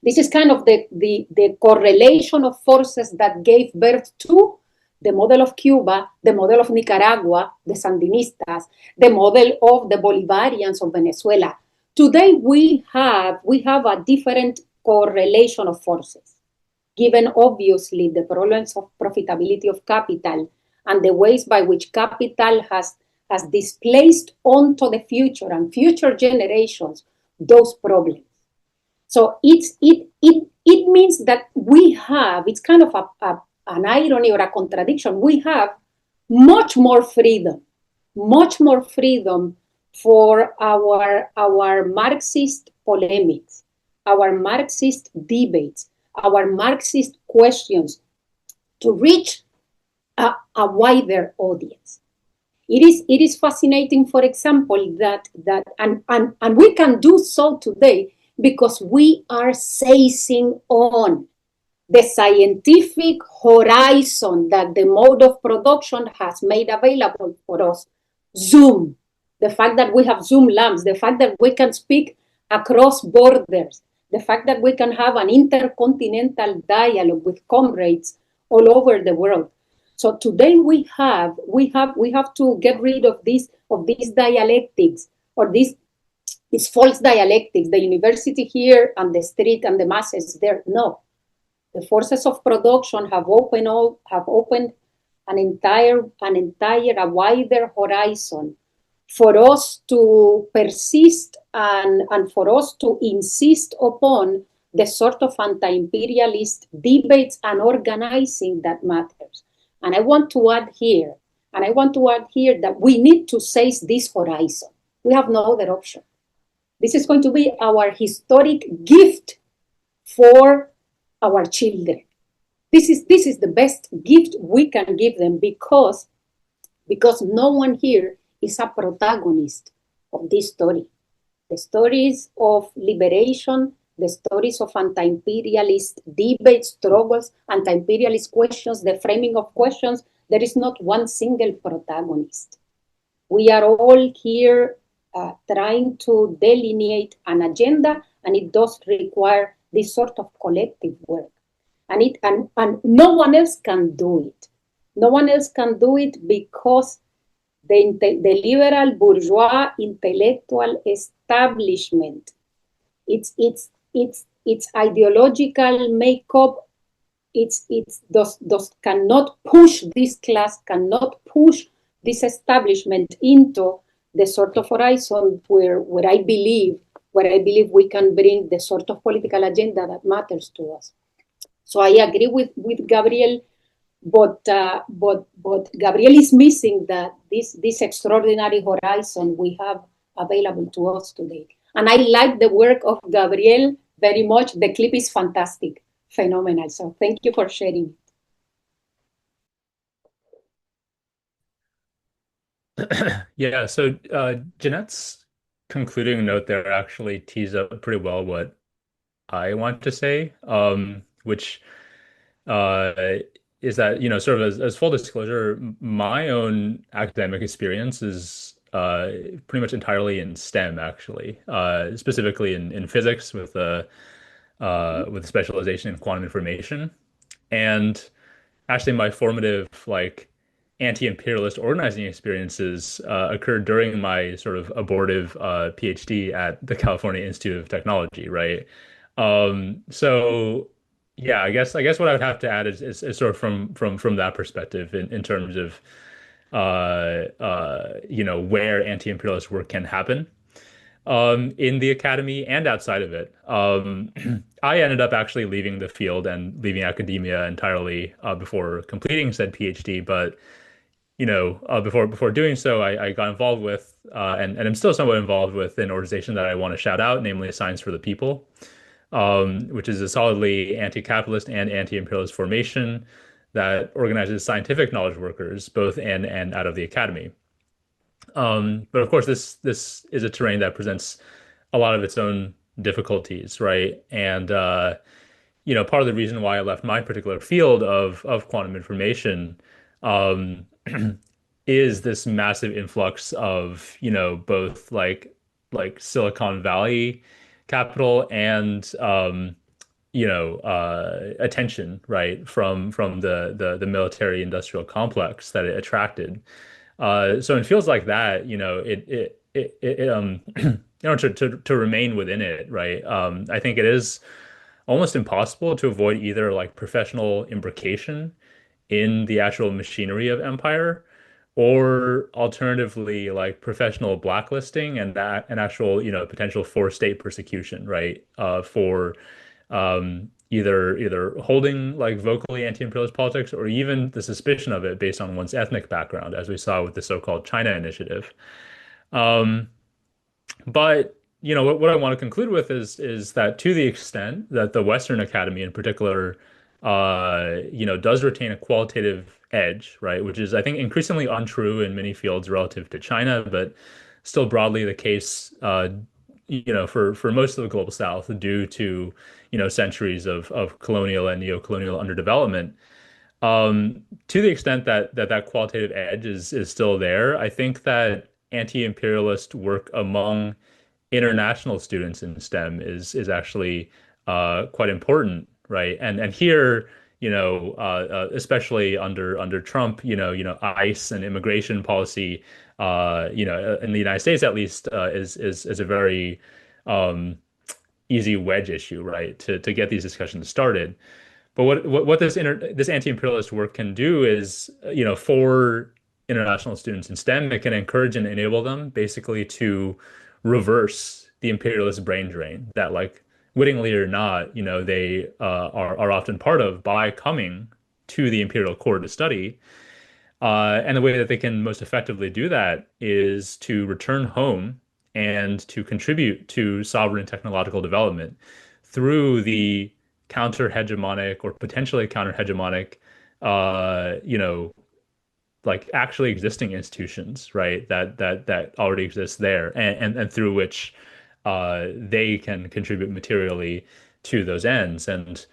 This is kind of the correlation of forces that gave birth to the model of Cuba, the model of Nicaragua, the Sandinistas, the model of the Bolivarians of Venezuela. Today, we have a different correlation of forces, given obviously the problems of profitability of capital and the ways by which capital has displaced onto the future and future generations those problems. So it means that we have, it's kind of an irony or a contradiction. We have much more freedom for our Marxist polemics, our Marxist debates, our Marxist questions to reach a wider audience. It is fascinating, for example, and we can do so today because we are seizing on the scientific horizon that the mode of production has made available for us. Zoom, the fact that we have Zoom lamps, the fact that we can speak across borders, the fact that we can have an intercontinental dialogue with comrades all over the world. So today we have to get rid of these dialectics, or these false dialectics, the university here and the street and the masses there. No, the forces of production have opened a wider horizon for us to persist and for us to insist upon the sort of anti-imperialist debates and organizing that matters. And I want to add here that we need to seize this horizon. We have no other option. This is going to be our historic gift for our children. This is the best gift we can give them, because no one here is a protagonist of this story. The stories of liberation, the stories of anti-imperialist debates, struggles, anti-imperialist questions, the framing of questions, there is not one single protagonist. We are all here trying to delineate an agenda, and it does require this sort of collective work. And no one else can do it. No one else can do it because the liberal bourgeois intellectual establishment, its ideological makeup, cannot push this class, cannot push this establishment into the sort of horizon where I believe we can bring the sort of political agenda that matters to us. So I agree with Gabriel, but Gabriel is missing that this extraordinary horizon we have available to us today. And I like the work of Gabriel very much. The clip is fantastic, phenomenal. So thank you for sharing it. Yeah, so Jeanette's concluding note there actually tees up pretty well what I want to say, which is that, sort of as full disclosure, my own academic experience is pretty much entirely in STEM, actually, specifically in physics with a specialization in quantum information. And actually, my formative anti-imperialist organizing experiences occurred during my sort of abortive PhD at the California Institute of Technology, right? So yeah, I guess what I would have to add is sort of from that perspective in terms of where anti-imperialist work can happen in the academy and outside of it. I ended up actually leaving the field and leaving academia entirely before completing said PhD, but before doing so, I got involved with and I'm still somewhat involved with an organization that I want to shout out, namely Science for the People, which is a solidly anti-capitalist and anti-imperialist formation that organizes scientific knowledge workers both in and out of the academy. But of course, this is a terrain that presents a lot of its own difficulties, right? And part of the reason why I left my particular field of quantum information is this massive influx of both like Silicon Valley capital and attention, right, from the military industrial complex that it attracted. So in fields like that, to remain within it, right? I think it is almost impossible to avoid either like professional imbrication in the actual machinery of empire, or alternatively like professional blacklisting and an actual potential for state persecution, right? For either holding like vocally anti-imperialist politics, or even the suspicion of it based on one's ethnic background, as we saw with the so-called China Initiative. But what I want to conclude with is that to the extent that the Western Academy in particular does retain a qualitative edge, right? Which is, I think, increasingly untrue in many fields relative to China, but still broadly the case, for most of the global South due to, centuries of colonial and neo-colonial underdevelopment. To the extent that qualitative edge is still there, I think that anti-imperialist work among international students in STEM is actually quite important, right? And here, especially under Trump, ICE and immigration policy, in the United States at least, is a very easy wedge issue, right? To get these discussions started. But what this anti-imperialist work can do is, for international students in STEM, it can encourage and enable them basically to reverse the imperialist brain drain that, like, wittingly or not, they are often part of by coming to the imperial core to study. And the way that they can most effectively do that is to return home and to contribute to sovereign technological development through the counter-hegemonic or potentially counter-hegemonic, like actually existing institutions, right? That already exist there, and through which they can contribute materially to those ends. And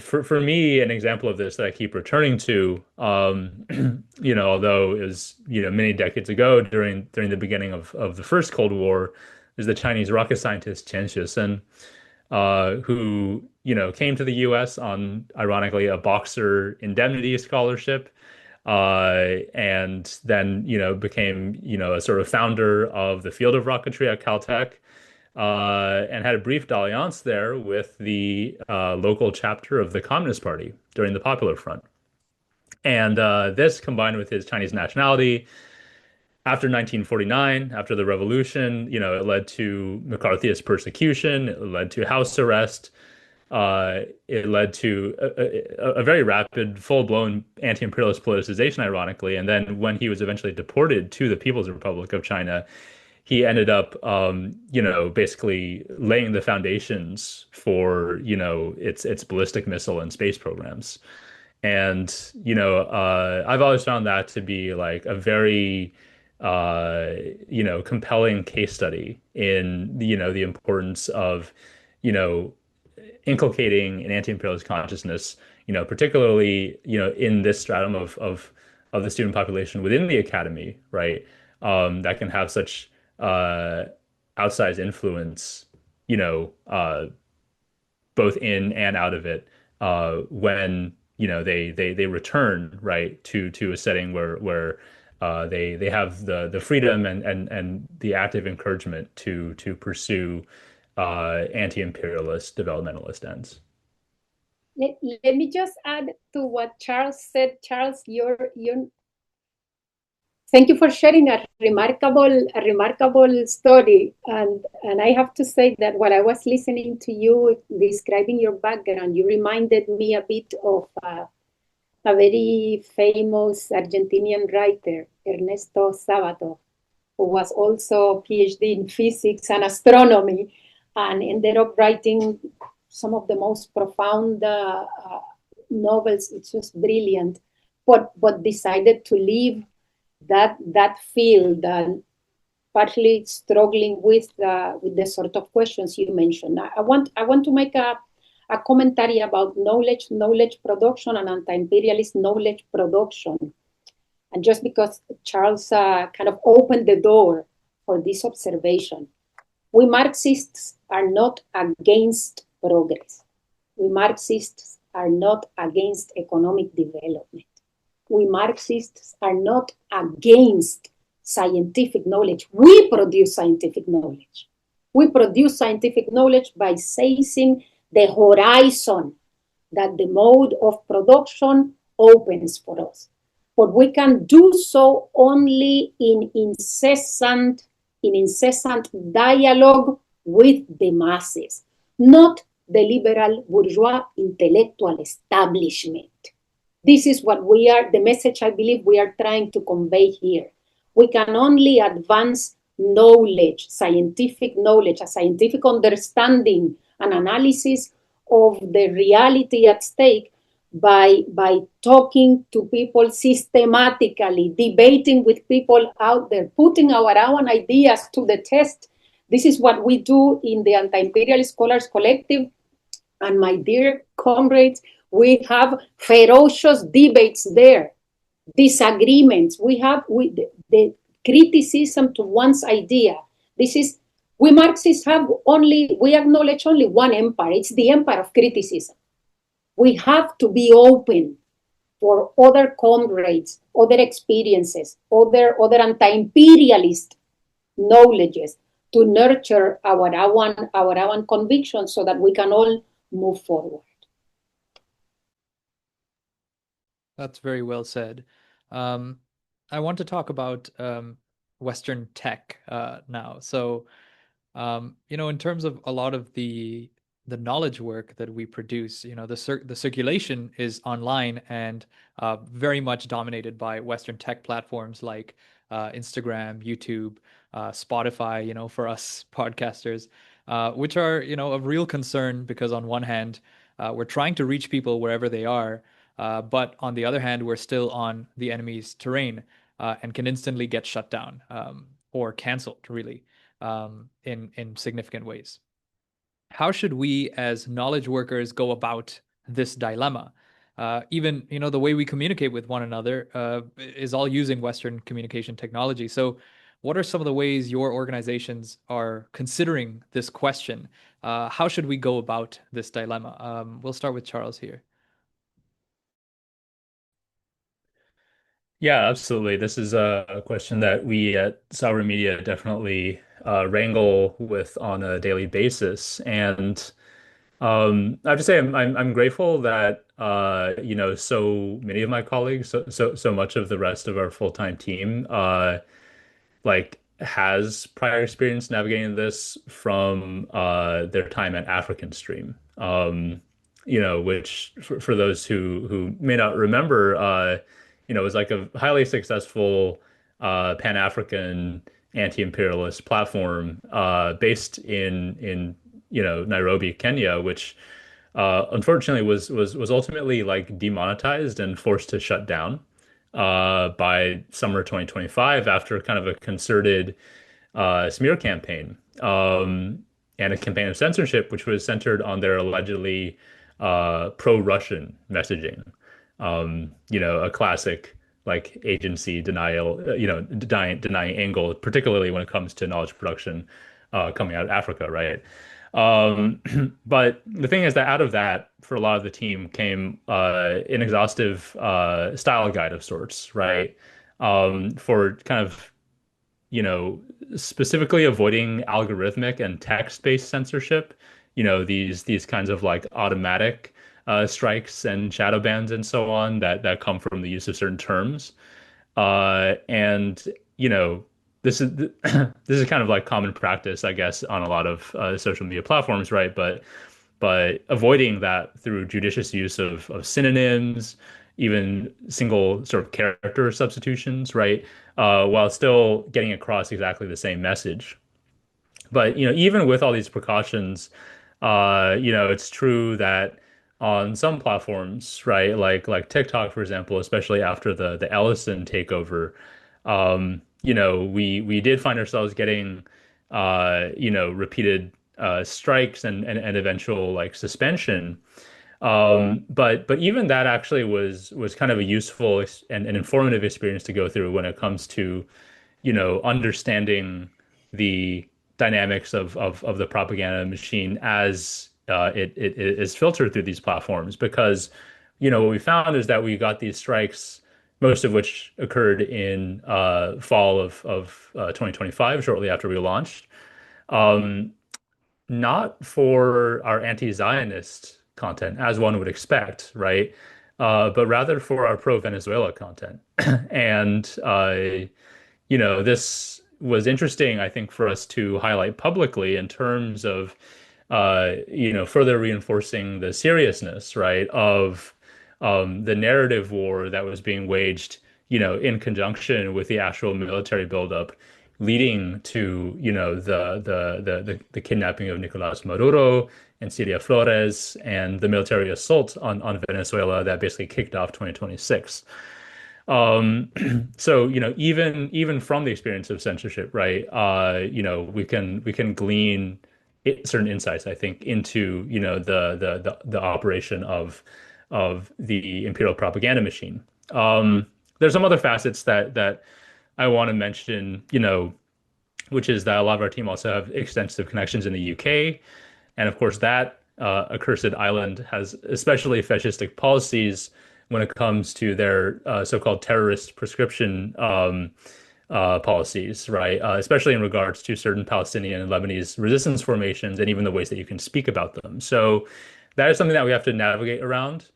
for me, an example of this that I keep returning to, although it was many decades ago during the beginning of the first Cold War, is the Chinese rocket scientist Chen Shih-sun, who came to the U.S. on, ironically, a Boxer indemnity scholarship, and then became a sort of founder of the field of rocketry at Caltech, and had a brief dalliance there with the local chapter of the Communist Party during the Popular Front. And this, combined with his Chinese nationality, after 1949, after the revolution, it led to McCarthyist persecution, it led to house arrest, it led to a very rapid, full-blown anti-imperialist politicization, ironically. And then when he was eventually deported to the People's Republic of China, he ended up, basically laying the foundations for, its ballistic missile and space programs. And, I've always found that to be like a very, compelling case study in, the importance of, inculcating an anti-imperialist consciousness, particularly, in this stratum of the student population within the academy, right? That can have such outsized influence, both in and out of it, when they return, right, to a setting where they have the freedom and the active encouragement to pursue anti-imperialist developmentalist ends. Let me just add to what Charles said. Charles, thank you for sharing a remarkable story. And I have to say that while I was listening to you describing your background, you reminded me a bit of a very famous Argentinian writer, Ernesto Sabato, who was also a PhD in physics and astronomy, and ended up writing some of the most profound novels. It's just brilliant, but decided to leave that field, and partly struggling with the sort of questions you mentioned. I want to make a commentary about knowledge production and anti-imperialist knowledge production. And just because Charles kind of opened the door for this observation, we Marxists are not against progress. We Marxists are not against economic development. We Marxists are not against scientific knowledge. We produce scientific knowledge. We produce scientific knowledge by seizing the horizon that the mode of production opens for us. But we can do so only in incessant dialogue with the masses, not the liberal bourgeois intellectual establishment. This is what the message I believe we are trying to convey here. We can only advance knowledge, scientific knowledge, a scientific understanding and analysis of the reality at stake by talking to people systematically, debating with people out there, putting our own ideas to the test. This is what we do in the Anti-Imperialist Scholars Collective. And my dear comrades, we have ferocious debates there, disagreements. We have the criticism to one's idea. We Marxists we acknowledge only one empire. It's the empire of criticism. We have to be open for other comrades, other experiences, other anti-imperialist knowledges to nurture our own convictions so that we can all move forward. That's very well said. I want to talk about Western tech now. So, in terms of a lot of the knowledge work that we produce, the circulation is online and very much dominated by Western tech platforms like Instagram, YouTube, Spotify, for us podcasters, which are, of real concern because on one hand, we're trying to reach people wherever they are, but on the other hand, we're still on the enemy's terrain and can instantly get shut down or canceled, really, in significant ways. How should we as knowledge workers go about this dilemma? Even, the way we communicate with one another is all using Western communication technology. So what are some of the ways your organizations are considering this question? How should we go about this dilemma? We'll start with Charles here. Yeah, absolutely. This is a question that we at Sovereign Media definitely wrangle with on a daily basis. And I have to say, I'm grateful that so many of my colleagues, so much of the rest of our full-time team, has prior experience navigating this from their time at African Stream. Which for those who may not remember, was like a highly successful Pan-African anti-imperialist platform based in Nairobi, Kenya, which unfortunately was ultimately like demonetized and forced to shut down by summer 2025 after kind of a concerted smear campaign and a campaign of censorship, which was centered on their allegedly pro-Russian messaging. A classic like agency denial, denying angle, particularly when it comes to knowledge production coming out of Africa, right? But the thing is that out of that, for a lot of the team came an exhaustive style guide of sorts, right? For kind of, specifically avoiding algorithmic and text-based censorship, these kinds of like automatic strikes and shadow bans and so on that come from the use of certain terms. And this is this is kind of like common practice, I guess, on a lot of social media platforms, right? But avoiding that through judicious use of synonyms, even single sort of character substitutions, right? While still getting across exactly the same message. But even with all these precautions, it's true that on some platforms, right, like TikTok, for example, especially after the Ellison takeover, we did find ourselves getting repeated strikes and eventual like suspension. But even that actually was kind of a useful and an informative experience to go through when it comes to, understanding the dynamics of the propaganda machine as it is filtered through these platforms. Because, what we found is that we got these strikes, most of which occurred in fall of 2025, shortly after we launched. Not for our anti-Zionist content, as one would expect, right? But rather for our pro-Venezuela content. And, this was interesting, I think, for us to highlight publicly in terms of, further reinforcing the seriousness, right, of the narrative war that was being waged, in conjunction with the actual military buildup leading to, the kidnapping of Nicolas Maduro and Cilia Flores and the military assault on Venezuela that basically kicked off 2026. So, even from the experience of censorship, right, we can glean certain insights, I think, into, the operation of the imperial propaganda machine. There's some other facets that I want to mention, which is that a lot of our team also have extensive connections in the UK. And of course, that accursed island has especially fascistic policies when it comes to their so-called terrorist prescription policies, right? Especially in regards to certain Palestinian and Lebanese resistance formations and even the ways that you can speak about them. So that is something that we have to navigate around.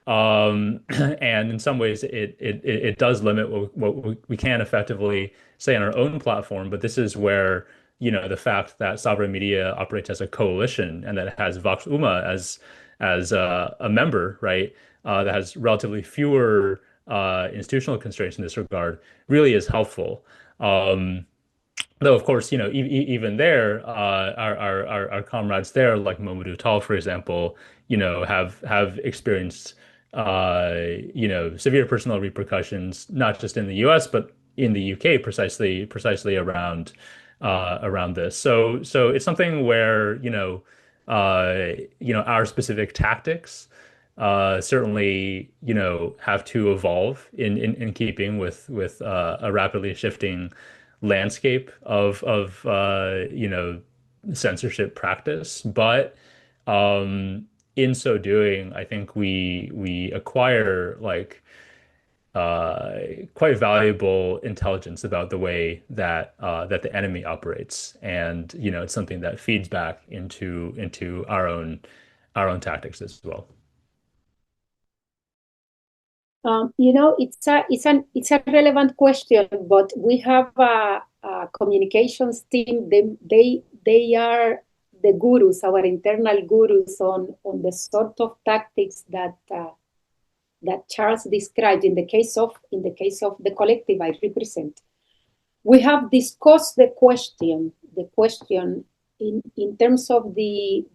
And in some ways, it does limit what we can effectively say on our own platform. But this is where, the fact that Sovereign Media operates as a coalition and that it has Vox Uma as a member, right, that has relatively fewer institutional constraints in this regard, really is helpful. Though, of course, even there, our comrades there, like Mamadou Tall, for example, have experienced, severe personal repercussions, not just in the U.S. but in the UK, precisely around this. So it's something where our specific tactics certainly have to evolve in keeping with a rapidly shifting landscape of censorship practice. But in so doing, I think we acquire quite valuable intelligence about the way that the enemy operates, and it's something that feeds back into our own tactics as well. It's a relevant question, but we have a communications team. They are the gurus, our internal gurus on the sort of tactics that Charles described in the case of the collective I represent. We have discussed the question in terms of the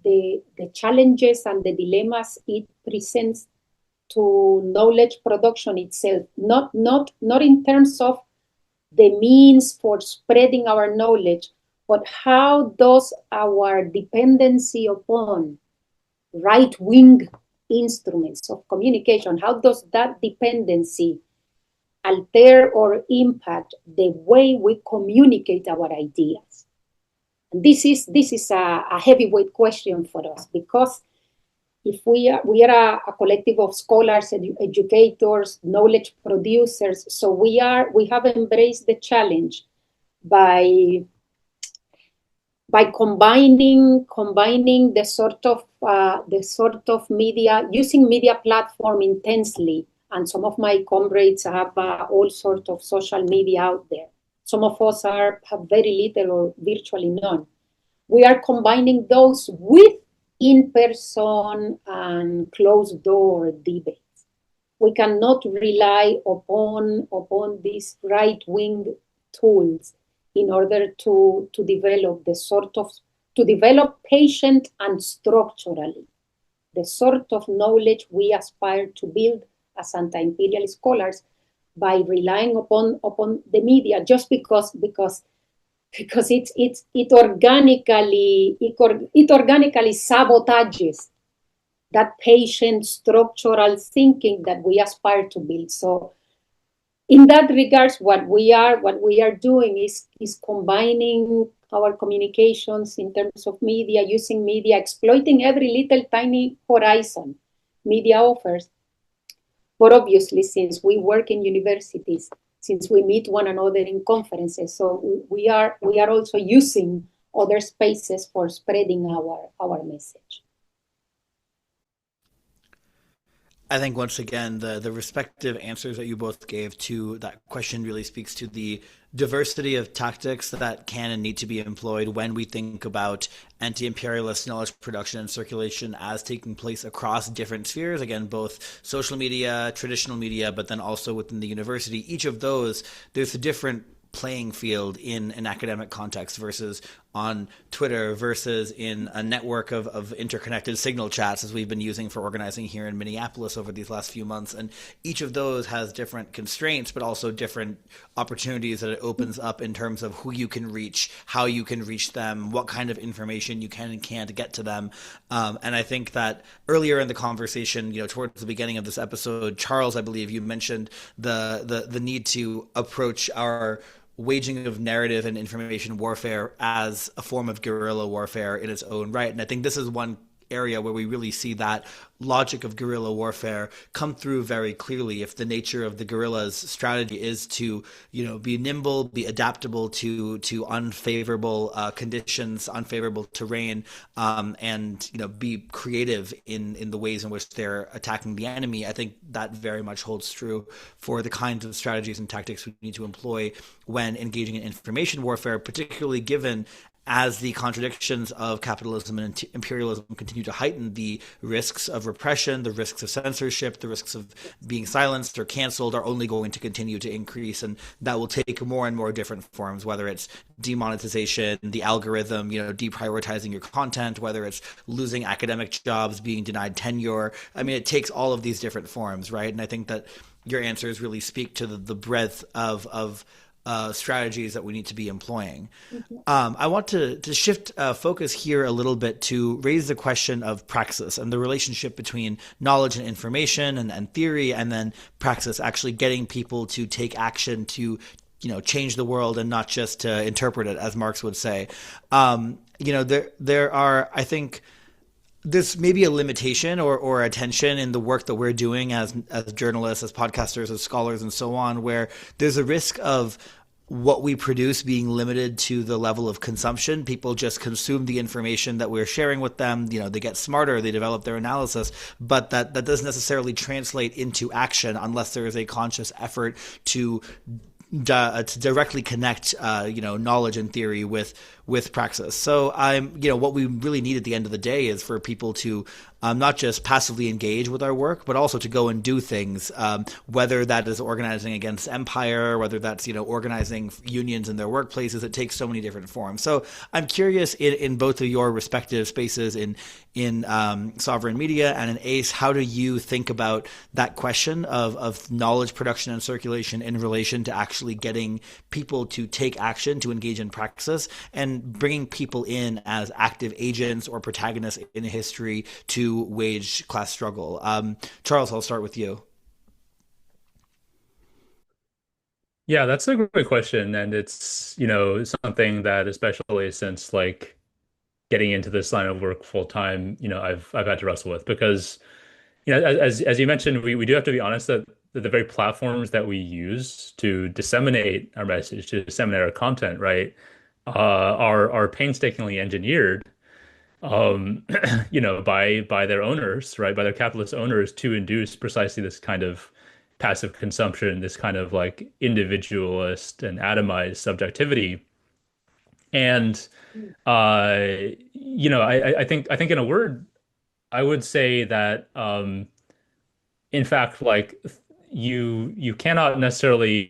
challenges and the dilemmas it presents to knowledge production itself, not in terms of the means for spreading our knowledge, but how does our dependency upon right-wing instruments of communication, how does that dependency alter or impact the way we communicate our ideas? And this is a heavyweight question for us, because if we are a collective of scholars, educators, knowledge producers, so we have embraced the challenge by combining the sort of media, using media platform intensely. And some of my comrades have all sorts of social media out there. Some of us have very little or virtually none. We are combining those with in-person and closed-door debates. We cannot rely upon these right-wing tools in order to develop to develop patient and structurally the sort of knowledge we aspire to build as anti-imperialist scholars, by relying upon the media, just because it organically sabotages that patient structural thinking that we aspire to build. So in that regards, what we are doing is combining our communications in terms of media, using media, exploiting every little tiny horizon media offers. But obviously, since we work in universities, since we meet one another in conferences, so we are also using other spaces for spreading our message. I think once again, the respective answers that you both gave to that question really speaks to the diversity of tactics that can and need to be employed when we think about anti-imperialist knowledge production and circulation as taking place across different spheres. Again, both social media, traditional media, but then also within the university. Each of those, there's a different playing field in an academic context versus on Twitter versus in a network of interconnected signal chats as we've been using for organizing here in Minneapolis over these last few months. And each of those has different constraints, but also different opportunities that it opens up in terms of who you can reach, how you can reach them, what kind of information you can and can't get to them. And I think that earlier in the conversation, towards the beginning of this episode, Charles, I believe you mentioned the need to approach our waging of narrative and information warfare as a form of guerrilla warfare in its own right. And I think this is one area where we really see that logic of guerrilla warfare come through very clearly. If the nature of the guerrilla's strategy is to, be nimble, be adaptable to unfavorable conditions, unfavorable terrain, and be creative in the ways in which they're attacking the enemy, I think that very much holds true for the kinds of strategies and tactics we need to employ when engaging in information warfare, particularly given as the contradictions of capitalism and imperialism continue to heighten the risks of repression, the risks of censorship, the risks of being silenced or canceled are only going to continue to increase. And that will take more and more different forms, whether it's demonetization, the algorithm, deprioritizing your content, whether it's losing academic jobs, being denied tenure. I mean, it takes all of these different forms, right? And I think that your answers really speak to the breadth of strategies that we need to be employing. I want to shift focus here a little bit to raise the question of praxis and the relationship between knowledge and information and theory, and then praxis, actually getting people to take action to change the world and not just to interpret it, as Marx would say. There are, I think, there's maybe a limitation or a tension in the work that we're doing as journalists, as podcasters, as scholars, and so on, where there's a risk of what we produce being limited to the level of consumption. People just consume the information that we're sharing with them. They get smarter, they develop their analysis, but that doesn't necessarily translate into action unless there is a conscious effort to directly connect, knowledge and theory with praxis. So what we really need at the end of the day is for people to not just passively engage with our work, but also to go and do things, whether that is organizing against empire, whether that's, organizing unions in their workplaces. It takes so many different forms. So I'm curious in both of your respective spaces in Sovereign Media and in ACE, how do you think about that question of knowledge production and circulation in relation to actually getting people to take action, to engage in praxis, and bringing people in as active agents or protagonists in history to wage class struggle? Charles, I'll start with you. Yeah, that's a great question. And it's, something that, especially since getting into this line of work full time, I've had to wrestle with, because, as you mentioned, we do have to be honest that the very platforms that we use to disseminate our message, to disseminate our content, right, are painstakingly engineered, by their owners, right, by their capitalist owners, to induce precisely this kind of passive consumption, this kind of individualist and atomized subjectivity. And I think in a word, I would say that in fact, you cannot necessarily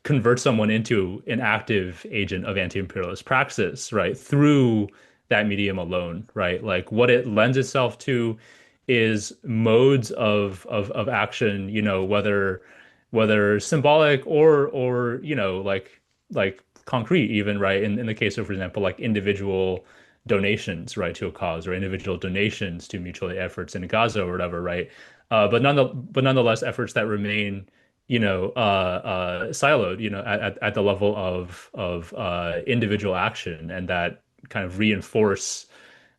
convert someone into an active agent of anti-imperialist praxis, right, through that medium alone, right? What it lends itself to is modes of action, whether symbolic or concrete even, right? In the case of, for example, individual donations, right, to a cause, or individual donations to mutual aid efforts in Gaza or whatever, right? But nonetheless, efforts that remain, siloed, at the level of individual action, and that kind of reinforce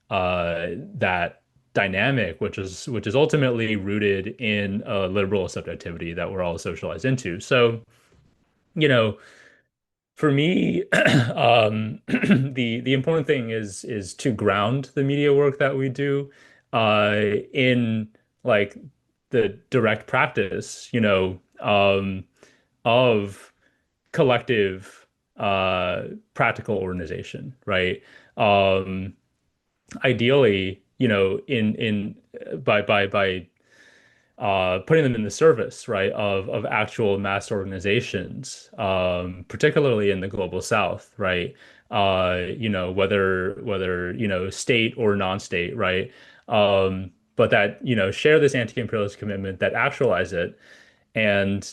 that dynamic, which is ultimately rooted in a liberal subjectivity that we're all socialized into. So, for me, the important thing is to ground the media work that we do in the direct practice, of collective practical organization, right? Ideally, in by putting them in the service, right, of actual mass organizations, particularly in the global South, right? Whether state or non-state, right? But that share this anti-imperialist commitment, that actualize it, and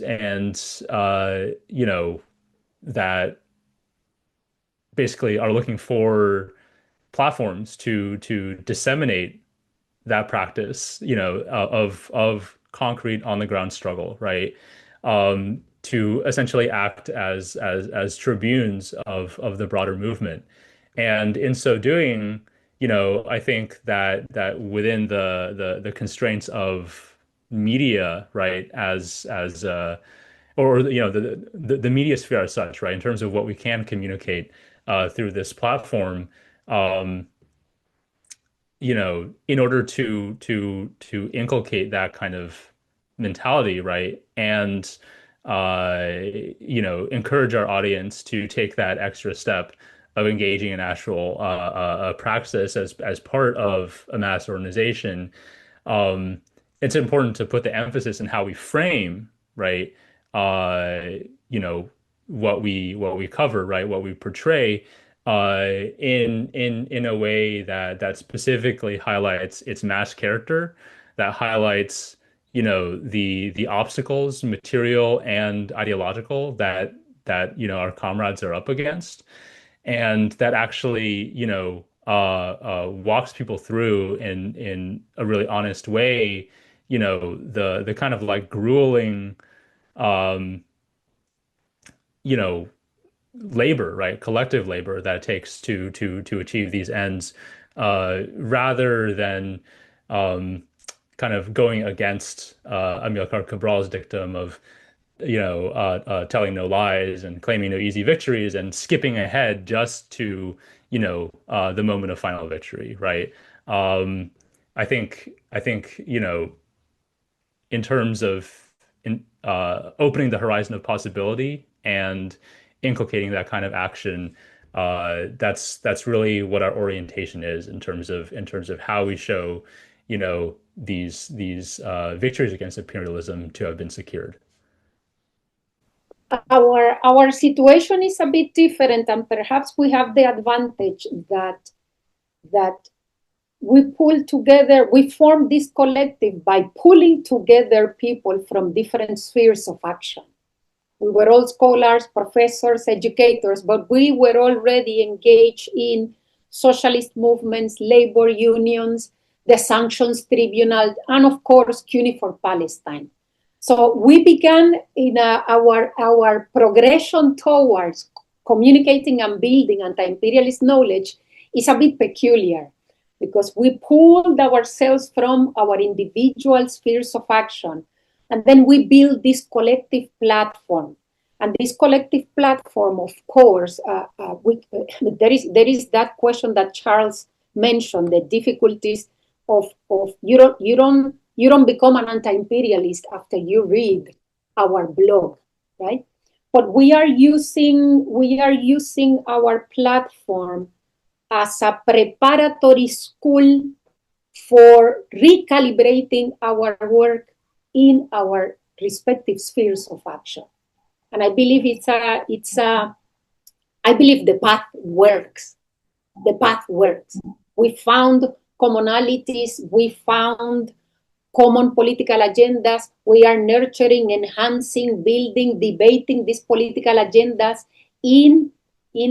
that basically are looking for platforms to disseminate that practice, of concrete on the ground struggle, right? To essentially act as tribunes of the broader movement. And in so doing, I think that within the constraints of media, right, as or the media sphere as such, right, in terms of what we can communicate through this platform, um, in order to inculcate that kind of mentality, right? And encourage our audience to take that extra step of engaging in actual practice as part of a mass organization. Um, it's important to put the emphasis in how we frame, right? Uh, you know, what we cover, right? What we portray in a way that specifically highlights its mass character, that highlights the obstacles, material and ideological, that our comrades are up against, and that actually walks people through in a really honest way, the kind of like grueling um you know labor, right? Collective labor that it takes to achieve these ends, rather than um, kind of going against Amilcar Cabral's dictum of telling no lies and claiming no easy victories and skipping ahead just to the moment of final victory, right? Um, I think in terms of opening the horizon of possibility and inculcating that kind of action, that's really what our orientation is in terms of how we show, these victories against imperialism to have been secured. Our situation is a bit different, and perhaps we have the advantage that we form this collective by pulling together people from different spheres of action. We were all scholars, professors, educators, but we were already engaged in socialist movements, labor unions, the Sanctions Tribunal, and of course, CUNY for Palestine. So we began in our progression towards communicating and building anti-imperialist knowledge is a bit peculiar, because we pulled ourselves from our individual spheres of action, and then we build this collective platform. And this collective platform, of course, there is that question that Charles mentioned, the difficulties of you don't become an anti-imperialist after you read our blog, right? But we are using our platform as a preparatory school for recalibrating our work in our respective spheres of action. And I believe I believe the path works. The path works. We found commonalities, we found common political agendas. We are nurturing, enhancing, building, debating these political agendas in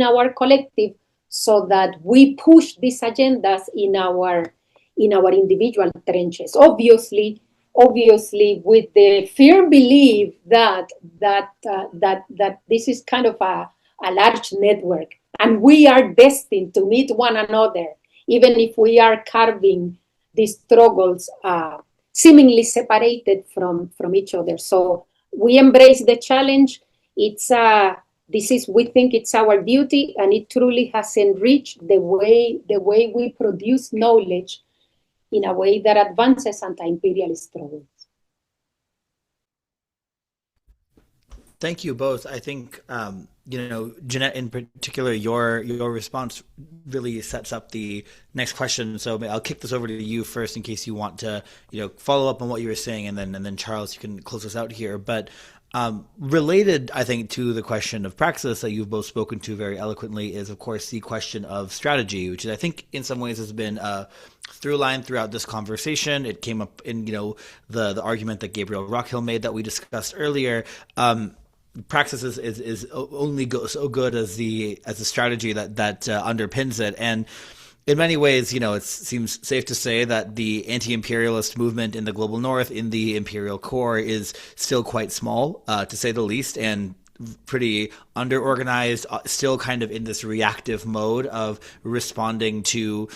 our collective, so that we push these agendas in our individual trenches. Obviously, with the firm belief that this is kind of a large network, and we are destined to meet one another, even if we are carving these struggles seemingly separated from each other. So we embrace the challenge. We think it's our duty, and it truly has enriched the way we produce knowledge in a way that advances anti-imperialist struggles. Thank you both. I think Jeannette, in particular, your response really sets up the next question. So I'll kick this over to you first, in case you want to, follow up on what you were saying, and then Charles, you can close us out here. But related, I think, to the question of praxis that you've both spoken to very eloquently is, of course, the question of strategy, which is, I think, in some ways has been a through line throughout this conversation. It came up in, the argument that Gabriel Rockhill made that we discussed earlier. Praxis is only so good as the strategy that underpins it. And in many ways, it seems safe to say that the anti-imperialist movement in the global north, in the imperial core, is still quite small, to say the least, and pretty under-organized, still kind of in this reactive mode of responding to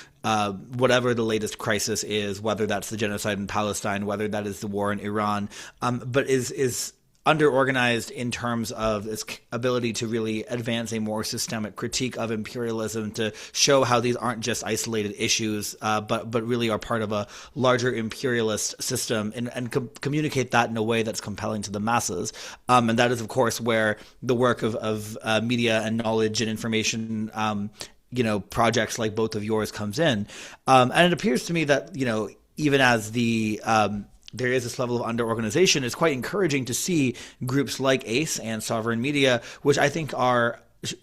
whatever the latest crisis is, whether that's the genocide in Palestine, whether that is the war in Iran, but is under-organized in terms of its ability to really advance a more systemic critique of imperialism, to show how these aren't just isolated issues, but really are part of a larger imperialist system, and communicate that in a way that's compelling to the masses. And that is, of course, where the work of media and knowledge and information projects like both of yours comes in. And it appears to me that, even as there is this level of under-organization, it's quite encouraging to see groups like ACE and Sovereign Media, which I think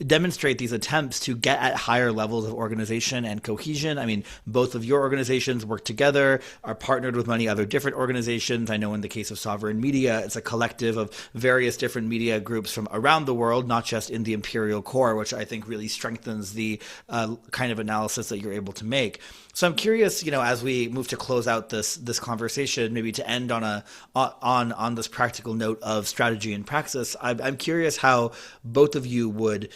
demonstrate these attempts to get at higher levels of organization and cohesion. I mean, both of your organizations work together, are partnered with many other different organizations. I know in the case of Sovereign Media, it's a collective of various different media groups from around the world, not just in the imperial core, which I think really strengthens the kind of analysis that you're able to make. So I'm curious, as we move to close out this conversation, maybe to end on on this practical note of strategy and praxis, I'm curious how both of you would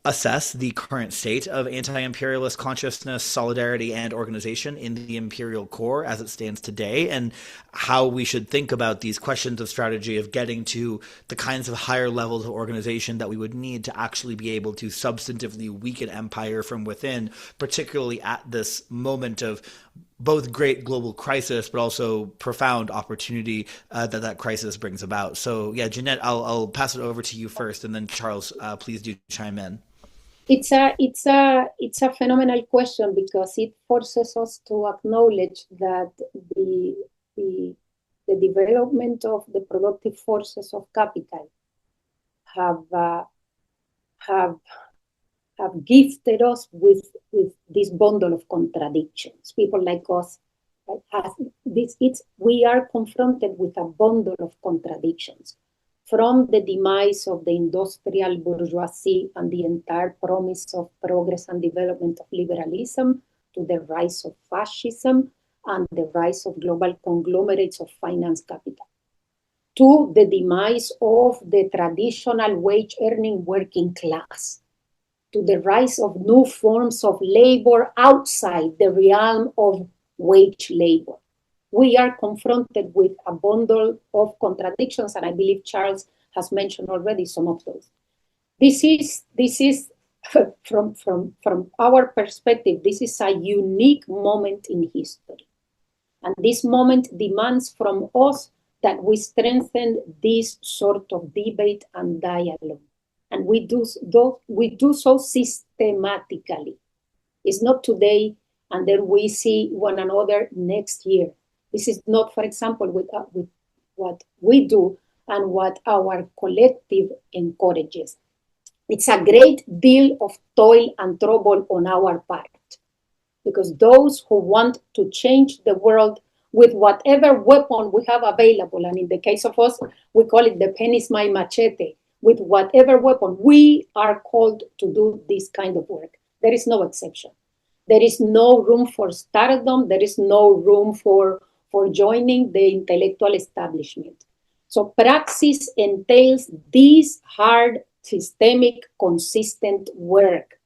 assess the current state of anti-imperialist consciousness, solidarity, and organization in the imperial core as it stands today, and how we should think about these questions of strategy, of getting to the kinds of higher levels of organization that we would need to actually be able to substantively weaken empire from within, particularly at this moment of both great global crisis, but also profound opportunity that crisis brings about. So yeah, Jeannette, I'll pass it over to you first, and then Charles, please do chime in. It's a phenomenal question, because it forces us to acknowledge that the development of the productive forces of capital have gifted us with this bundle of contradictions. People like us, we are confronted with a bundle of contradictions. From the demise of the industrial bourgeoisie and the entire promise of progress and development of liberalism, to the rise of fascism and the rise of global conglomerates of finance capital, to the demise of the traditional wage-earning working class, to the rise of new forms of labor outside the realm of wage labor. We are confronted with a bundle of contradictions, and I believe Charles has mentioned already some of those. This is from our perspective, this is a unique moment in history. And this moment demands from us that we strengthen this sort of debate and dialogue. And we do so systematically. It's not today, and then we see one another next year. This is not, for example, with what we do and what our collective encourages. It's a great deal of toil and trouble on our part, because those who want to change the world with whatever weapon we have available, and in the case of us, we call it the pen is my machete, with whatever weapon, we are called to do this kind of work. There is no exception. There is no room for stardom. There is no room for joining the intellectual establishment. So praxis entails this hard, systemic, consistent work.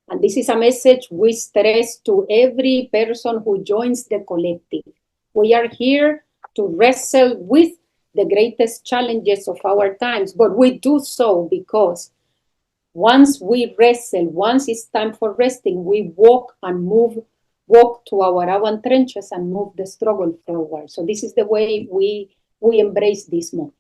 And this is a message we stress to every person who joins the collective. We are here to wrestle with the greatest challenges of our times, but we do so because once we wrestle, once it's time for resting, we walk to our own trenches and move the struggle forward. So this is the way we embrace this moment.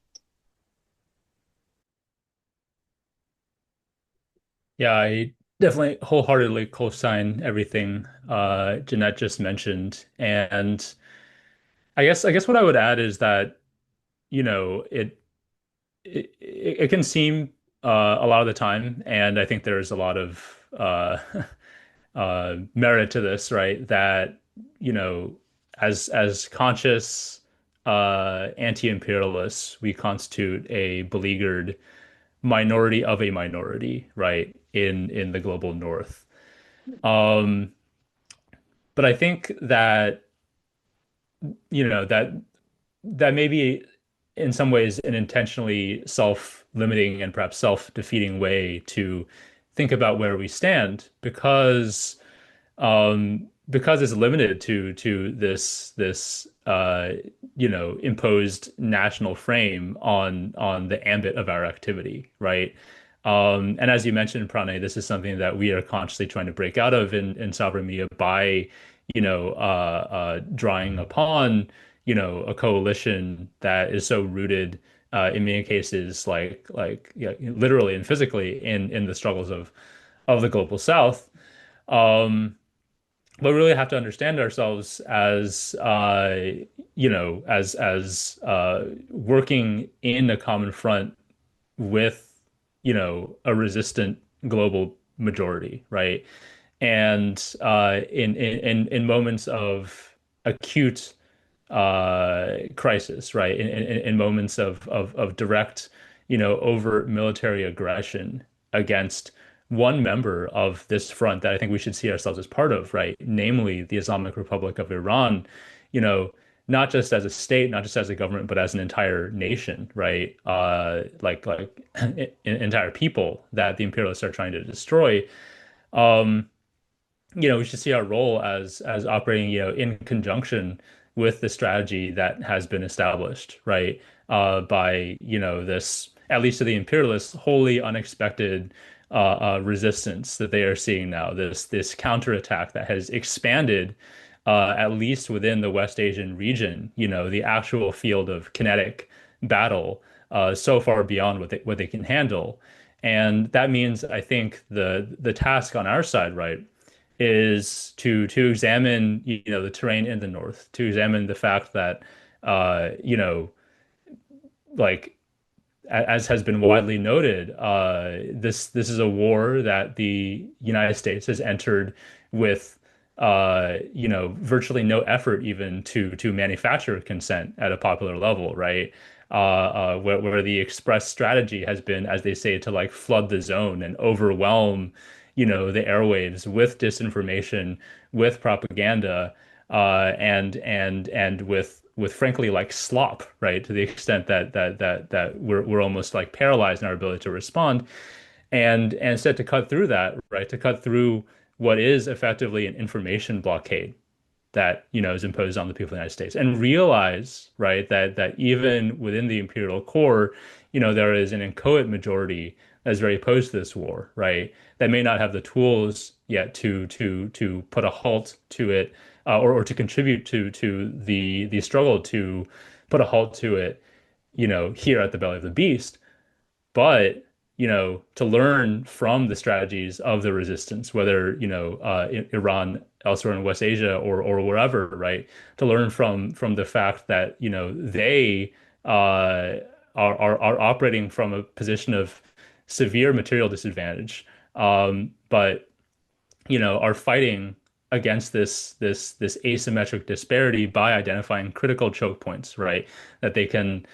Yeah, I definitely wholeheartedly co-sign everything Jeanette just mentioned. And I guess what I would add is that, you know, it can seem a lot of the time, and I think there's a lot of merit to this, right? That, you know, as conscious anti-imperialists, we constitute a beleaguered minority of a minority, right, in the global north. Um, but I think that, you know, that may be in some ways an intentionally self-limiting and perhaps self-defeating way to think about where we stand, because it's limited to this imposed national frame on the ambit of our activity, right? And as you mentioned, Pranay, this is something that we are consciously trying to break out of in sovereign media by, drawing upon, a coalition that is so rooted in many cases, yeah, literally and physically in the struggles of the global South. Um, but we really have to understand ourselves as working in a common front with a resistant global majority, right? And in moments of acute crisis, right? In moments of direct, overt military aggression against one member of this front that I think we should see ourselves as part of, right? Namely, the Islamic Republic of Iran, you know, not just as a state, not just as a government, but as an entire nation, right? Like entire people that the imperialists are trying to destroy. Um, we should see our role as operating, in conjunction with the strategy that has been established, right? By, this, at least to the imperialists, wholly unexpected resistance that they are seeing now, this counterattack that has expanded at least within the West Asian region, the actual field of kinetic battle so far beyond what they can handle. And that means I think the task on our side, right, is to examine the terrain in the north, to examine the fact that you know like as has been widely noted, this is a war that the United States has entered with virtually no effort even to manufacture consent at a popular level, right? Where the express strategy has been, as they say, to like flood the zone and overwhelm, the airwaves with disinformation, with propaganda, and with frankly like slop, right? To the extent that we're almost like paralyzed in our ability to respond, and instead to cut through that, right? To cut through what is effectively an information blockade that is imposed on the people of the United States, and realize, right, that even within the imperial core, there is an inchoate majority that's very opposed to this war, right? That may not have the tools yet to put a halt to it, or to contribute to the struggle to put a halt to it, here at the belly of the beast, but to learn from the strategies of the resistance, whether Iran, elsewhere in West Asia, or wherever, right? To learn from the fact that they are operating from a position of severe material disadvantage, but are fighting against this asymmetric disparity by identifying critical choke points, right? That they can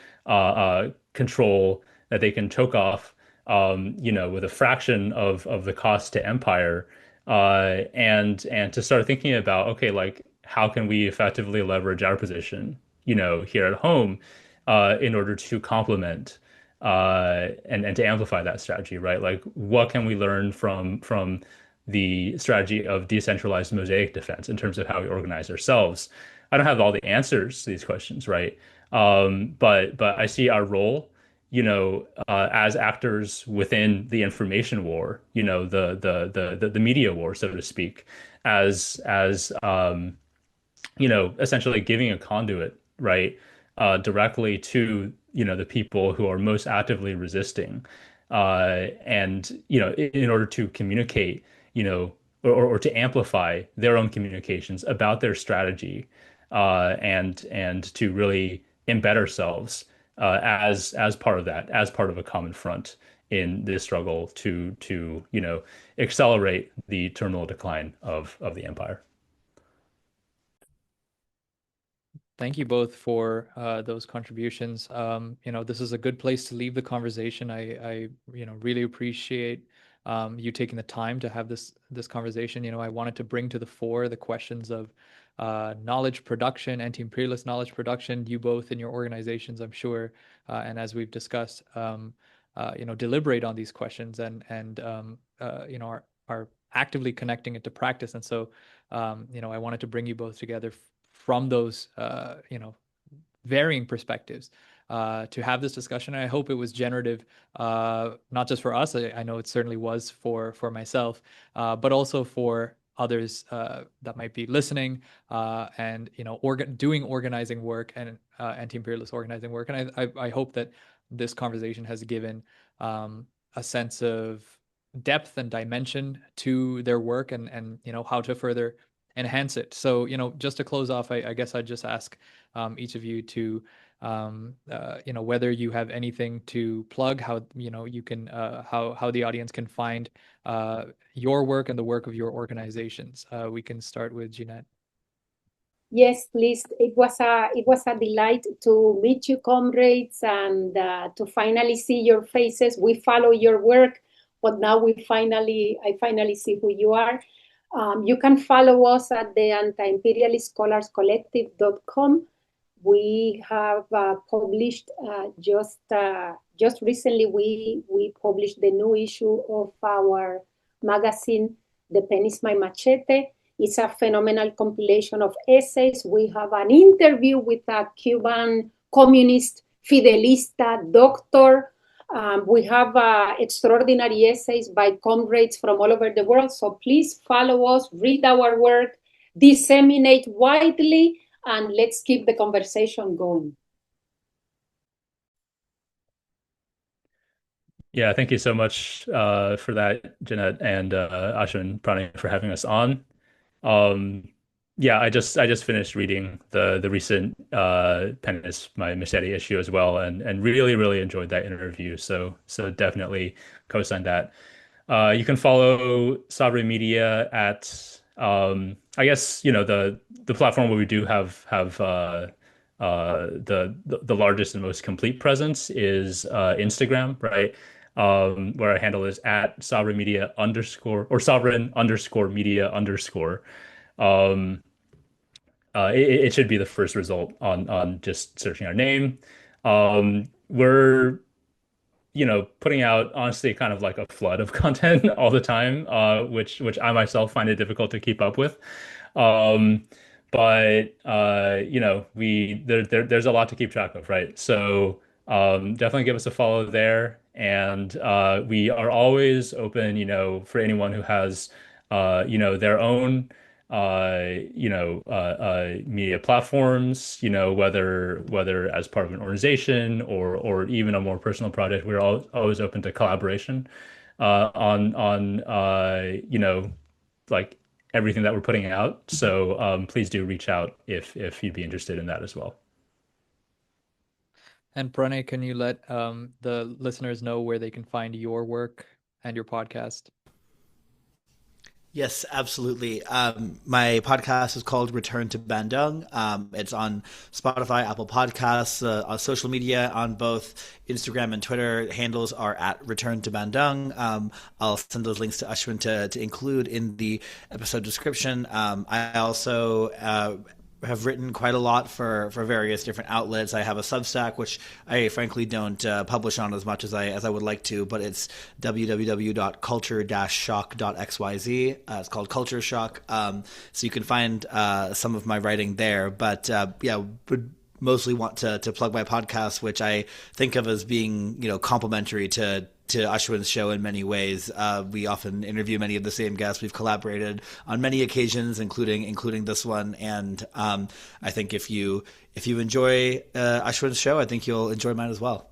control, that they can choke off, with a fraction of the cost to empire, and to start thinking about, okay, like how can we effectively leverage our position, here at home, in order to complement and to amplify that strategy, right? Like what can we learn from the strategy of decentralized mosaic defense in terms of how we organize ourselves? I don't have all the answers to these questions, right? But I see our role, as actors within the information war, the media war, so to speak, as essentially giving a conduit, right, directly to the people who are most actively resisting, and in order to communicate, or to amplify their own communications about their strategy, and to really embed ourselves as part of that, as part of a common front in this struggle to accelerate the terminal decline of the empire. Thank you both for those contributions. This is a good place to leave the conversation. I really appreciate you taking the time to have this conversation. I wanted to bring to the fore the questions of knowledge production, anti-imperialist knowledge production. You both in your organizations, I'm sure, and as we've discussed, deliberate on these questions and are actively connecting it to practice. And so, I wanted to bring you both together from those varying perspectives to have this discussion. And I hope it was generative, not just for us. I know it certainly was for myself, but also for others that might be listening and doing organizing work and anti-imperialist organizing work. And I hope that this conversation has given a sense of depth and dimension to their work and how to further enhance it. So, just to close off, I guess I'd just ask each of you to, whether you have anything to plug, how, you can, how the audience can find your work and the work of your organizations. We can start with Jeannette. Yes, please. It was a delight to meet you, comrades, and to finally see your faces. We follow your work, but now I finally see who you are. You can follow us at the Anti-Imperialist Scholars Collective.com. We have published just recently. We published the new issue of our magazine, The Pen is My Machete. It's a phenomenal compilation of essays. We have an interview with a Cuban communist Fidelista doctor. We have extraordinary essays by comrades from all over the world. So please follow us, read our work, disseminate widely, and let's keep the conversation going. Yeah, thank you so much for that, Jeannette, and Ashwin, Pranay, for having us on. Yeah, I just finished reading the recent Pen is My Machete issue as well, and really enjoyed that interview. So definitely co-sign that. You can follow Sovereign Media at I guess the platform where we do have the largest and most complete presence is Instagram, right? Where our handle is at Sovereign Media _ or Sovereign _ Media _ it should be the first result on just searching our name. We're putting out honestly kind of like a flood of content all the time, which I myself find it difficult to keep up with. But there's a lot to keep track of, right? So definitely give us a follow there, and we are always open, for anyone who has their own media platforms, whether as part of an organization or even a more personal project. We're always open to collaboration on like everything that we're putting out. So please do reach out if you'd be interested in that as well. And Pranay, can you let the listeners know where they can find your work and your podcast? Yes, absolutely. My podcast is called Return to Bandung. It's on Spotify, Apple Podcasts, on social media, on both Instagram and Twitter. Handles are at Return to Bandung. I'll send those links to Ashwin to include in the episode description. I also have written quite a lot for various different outlets. I have a Substack, which I frankly don't publish on as much as I would like to, but it's www.culture-shock.xyz. It's called Culture Shock. So you can find some of my writing there. But would mostly want to plug my podcast, which I think of as being complementary to Ashwin's show in many ways. We often interview many of the same guests. We've collaborated on many occasions, including this one. And I think if you enjoy Ashwin's show, I think you'll enjoy mine as well.